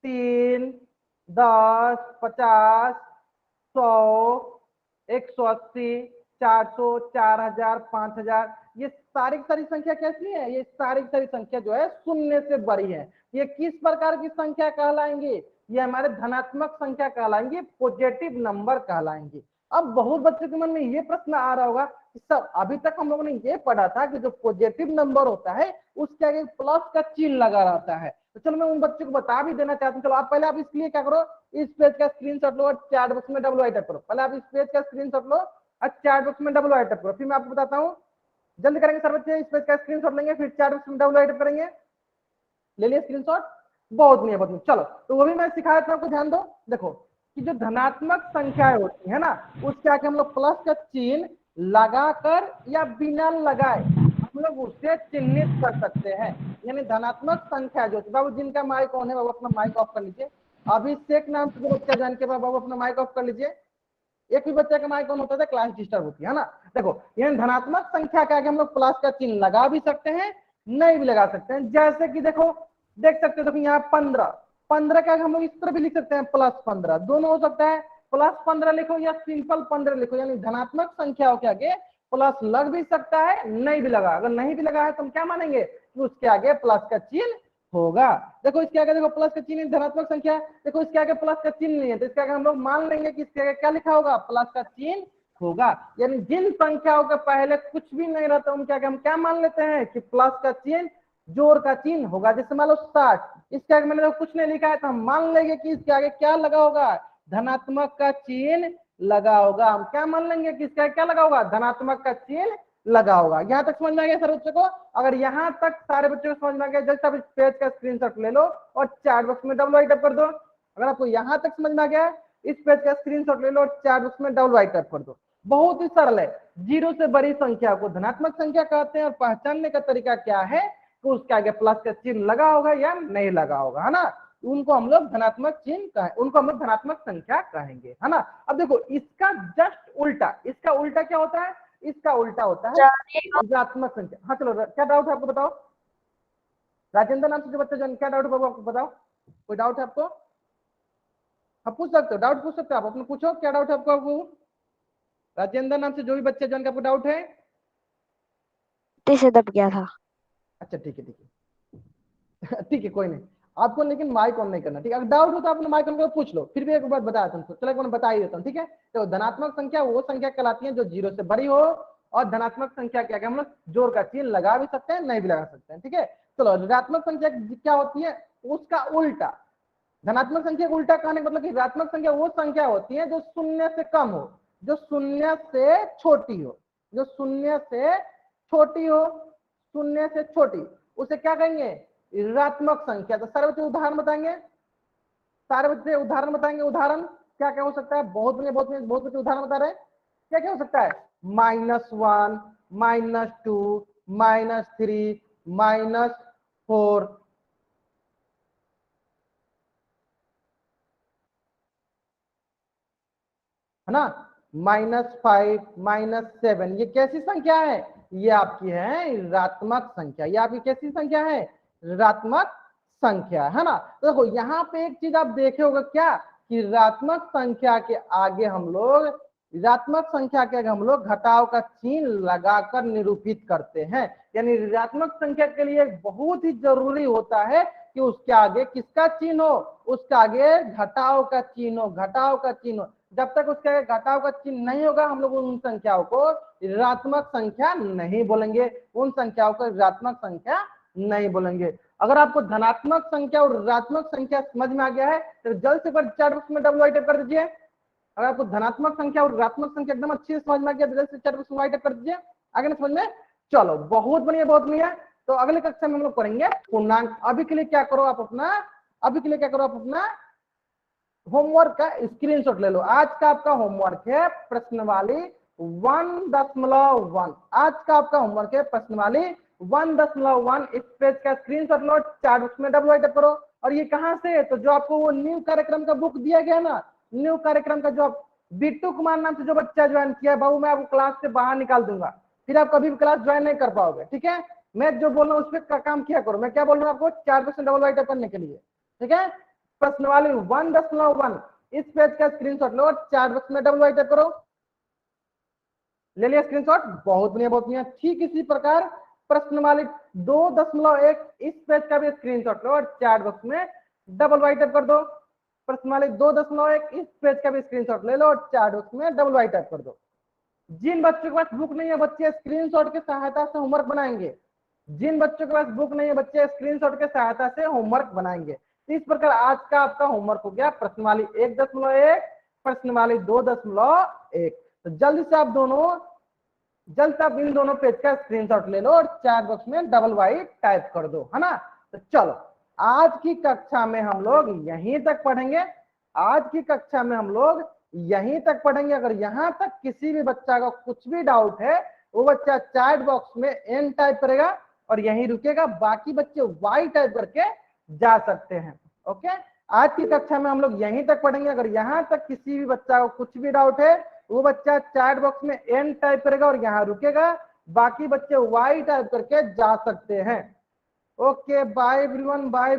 3 10 50 100 180 400 4000 5000। ये सारी सारी संख्या कैसी है? ये सारी सारी संख्या जो है शून्य से बड़ी है। ये किस प्रकार की संख्या कहलाएंगे? ये हमारे धनात्मक संख्या कहलाएंगे, पॉजिटिव नंबर कहलाएंगे। अब बहुत बच्चों के मन में ये प्रश्न आ रहा होगा कि सर अभी तक हम लोगों ने ये पढ़ा था कि जो पॉजिटिव नंबर होता है उसके आगे प्लस का चिन्ह लगा रहता है। तो चलो मैं उन बच्चों को बता भी देना चाहता हूँ। चलो आप पहले आप इसके लिए क्या करो, इस पेज का स्क्रीनशॉट लो और चैट बॉक्स में डबल राइट अप करो। पहले आप इस पेज का स्क्रीनशॉट लो और चैट बॉक्स में डबल राइट अप करो, फिर मैं आपको बताता हूँ। जल्दी करेंगे सर बच्चे। इस पेज का स्क्रीनशॉट लेंगे, फिर चैट बॉक्स में डबल राइट अप करेंगे। ले लिया स्क्रीनशॉट? बहुत बढ़िया बहुत बढ़िया। चलो तो वो भी मैं सिखाया था आपको, ध्यान दो। देखो कि जो धनात्मक संख्याएं होती है ना उसके आगे हम लोग प्लस का चिन्ह लगाकर या बिना लगाए हम लोग उसे चिन्हित कर सकते हैं। यानी धनात्मक संख्या जो, बाबू जिनका माइक ऑन है बाबू अपना माइक ऑफ कर लीजिए। अभिषेक नाम से जो बच्चा जान के बाबू अपना माइक ऑफ कर लीजिए। एक भी बच्चे का माइक ऑन होता है क्लास डिस्टर्ब होती है ना। देखो यानी धनात्मक संख्या के आगे हम लोग प्लस का चिन्ह लगा भी सकते हैं, नहीं भी लगा सकते हैं। जैसे कि देखो देख सकते हो, देखो यहाँ 15 का हम लोग इस तरह भी लिख सकते हैं +15, दोनों हो सकता है। +15 लिखो या सिंपल 15 लिखो, यानी धनात्मक संख्याओं के आगे प्लस लग भी सकता है, नहीं भी लगा। अगर नहीं भी लगा है तो हम क्या मानेंगे कि उसके आगे प्लस का चिन्ह होगा। देखो इसके आगे देखो प्लस का चिन्ह है, धनात्मक संख्या है, देखो इसके आगे प्लस का चिन्ह नहीं है, तो इसके आगे हम लोग मान लेंगे कि इसके आगे क्या लिखा होगा, प्लस का चिन्ह होगा। यानी जिन संख्याओं के पहले कुछ भी नहीं रहता उनके आगे हम क्या मान लेते हैं कि प्लस का चिन्ह, जोड़ का चिन्ह होगा। जैसे मान लो 60, इसके आगे मैंने कुछ नहीं लिखा है तो हम मान लेंगे कि इसके आगे क्या लगा होगा, धनात्मक का चिन्ह लगा होगा। हम क्या मान लेंगे कि इसके आगे क्या लगा होगा, धनात्मक का चिन्ह लगा होगा। यहाँ तक समझ में आ गया सर बच्चों को? अगर यहाँ तक सारे बच्चों को समझ में आ गया, जैसे आप इस पेज का स्क्रीनशॉट ले लो और चैट बॉक्स में डबल राइट अप कर दो। अगर आपको यहाँ तक समझ में आ गया, इस पेज का स्क्रीनशॉट ले लो और चैट बॉक्स में डबल राइट अप कर दो। बहुत ही सरल है। जीरो से बड़ी संख्या को धनात्मक संख्या कहते हैं और पहचानने का तरीका क्या है कि उसके आगे प्लस का चिन्ह लगा होगा या नहीं लगा होगा, है ना। उनको हम लोग धनात्मक चिन्ह कहें, उनको हम लोग धनात्मक संख्या कहेंगे, है ना। अब देखो इसका जस्ट उल्टा, इसका उल्टा क्या होता है, इसका उल्टा होता है ऋणात्मक संख्या। हाँ चलो, क्या डाउट है आपको बताओ, राजेंद्र नाम से जो बच्चा क्या डाउट है आपको बताओ, कोई डाउट है आपको? आप पूछ सकते हो, डाउट पूछ सकते हो आप, अपने पूछो क्या डाउट है आपको। राजेंद्र नाम से जो भी बच्चे जन का आपको डाउट है। से दब गया था। अच्छा ठीक है ठीक है ठीक है, कोई नहीं आपको, लेकिन माइक ऑन नहीं करना, ठीक है। अगर डाउट हो तो आपने माइक ऑन करके पूछ लो, फिर भी एक बात बताया तुमको, चलो एक बार बता ही देता हूँ, ठीक है। तो धनात्मक संख्या वो संख्या कहलाती है जो जीरो से बड़ी हो, और धनात्मक संख्या क्या हम लोग जोड़ का चिन्ह लगा भी सकते हैं, नहीं भी लगा सकते हैं, ठीक है। चलो ऋणात्मक संख्या क्या होती है, उसका उल्टा। धनात्मक संख्या का उल्टा कहने का मतलब कि ऋणात्मक संख्या वो संख्या होती है जो शून्य से कम हो, जो शून्य से छोटी हो, जो शून्य से छोटी हो, शून्य से छोटी, उसे क्या कहेंगे, ऋणात्मक संख्या। तो सारे बच्चे उदाहरण बताएंगे, सारे बच्चे उदाहरण बताएंगे। उदाहरण क्या क्या हो सकता है, बहुत बच्चे उदाहरण बता रहे हैं। क्या क्या हो सकता है, -1, -2, -3, -4, है ना, -5, -7। ये कैसी संख्या है, ये आपकी है ऋणात्मक संख्या। ये आपकी कैसी संख्या है, ऋणात्मक संख्या, है ना। तो देखो यहाँ पे एक चीज आप देखे होगा क्या, कि ऋणात्मक संख्या के आगे हम लोग, ऋणात्मक संख्या के आगे हम लोग घटाव का चिन्ह लगाकर निरूपित करते हैं। यानी ऋणात्मक संख्या के लिए बहुत ही जरूरी होता है कि उसके आगे किसका चिन्ह हो, उसके आगे घटाव का चिन्ह हो, घटाव का चिन्ह हो। जब तक उसके आगे घटाव का चिन्ह नहीं होगा हम लोग उन संख्याओं को ऋणात्मक संख्या नहीं बोलेंगे, उन संख्याओं को ऋणात्मक संख्या नहीं बोलेंगे। अगर आपको धनात्मक संख्या और ऋणात्मक संख्या समझ में आ गया है तो जल्द से जल्द चैट बॉक्स में डबल राइट कर दीजिए। अगर आपको धनात्मक संख्या और ऋणात्मक संख्या एकदम अच्छी से समझ में आ गया तो जल्द से चैट बॉक्स में राइट कर दीजिए। आगे ना समझ में, चलो बहुत बढ़िया बहुत बढ़िया। तो अगले कक्षा में हम लोग करेंगे पूर्णांक। अभी के लिए क्या करो आप अपना, अभी के लिए क्या करो आप अपना होमवर्क का स्क्रीनशॉट ले लो। आज का आपका होमवर्क है प्रश्नवाली 1.1। आज का आपका होमवर्क है प्रश्नवाली 1.1। इस पेज का स्क्रीनशॉट लो, चैट बॉक्स में डबल राइट करो। और ये कहां से, तो जो आपको वो न्यू कार्यक्रम का बुक दिया गया ना, न्यू कार्यक्रम का, जो बिट्टू कुमार नाम से जो बच्चा ज्वाइन किया है, बाबू मैं आपको क्लास से बाहर निकाल दूंगा, फिर आप कभी भी क्लास ज्वाइन नहीं कर पाओगे, ठीक है। मैं जो बोल रहा हूँ उस पर काम किया करो। मैं क्या बोल रहा हूँ आपको, चैट बॉक्स में डबल राइट करने के लिए, ठीक है। प्रश्नवाली 1.1 इस पेज का स्क्रीनशॉट लो, चैट बॉक्स में डबल राइट करो। ले लिया स्क्रीनशॉट, बहुत बढ़िया बहुत बढ़िया। ठीक इसी प्रकार प्रश्नवाली 2.1 इस पेज का भी स्क्रीनशॉट लो और चैट बॉक्स में डबल राइट कर दो। प्रश्नवाली 2.1 इस पेज का भी स्क्रीनशॉट ले लो और चैट बॉक्स में डबल राइट कर दो। जिन बच्चों के पास बुक नहीं है बच्चे स्क्रीनशॉट की सहायता से होमवर्क बनाएंगे। जिन बच्चों के पास बुक नहीं है बच्चे स्क्रीनशॉट की सहायता से होमवर्क बनाएंगे। इस प्रकार आज का आपका होमवर्क हो गया प्रश्नवाली 1.1, प्रश्नवाली 2.1। तो जल्दी से आप इन दोनों पेज का स्क्रीनशॉट ले लो और चैट बॉक्स में डबल वाइट टाइप कर दो, है ना। तो चलो आज की कक्षा में हम लोग यहीं तक पढ़ेंगे। आज की कक्षा में हम लोग यहीं तक पढ़ेंगे। अगर यहाँ तक किसी भी बच्चा का कुछ भी डाउट है वो बच्चा चैट बॉक्स में एन टाइप करेगा और यहीं रुकेगा, बाकी बच्चे वाई टाइप करके जा सकते हैं। ओके, आज की कक्षा में हम लोग यहीं तक पढ़ेंगे। अगर यहाँ तक किसी भी बच्चा को कुछ भी डाउट है वो बच्चा चैट बॉक्स में एन टाइप करेगा और यहाँ रुकेगा, बाकी बच्चे वाई टाइप करके जा सकते हैं। Okay bye everyone, bye.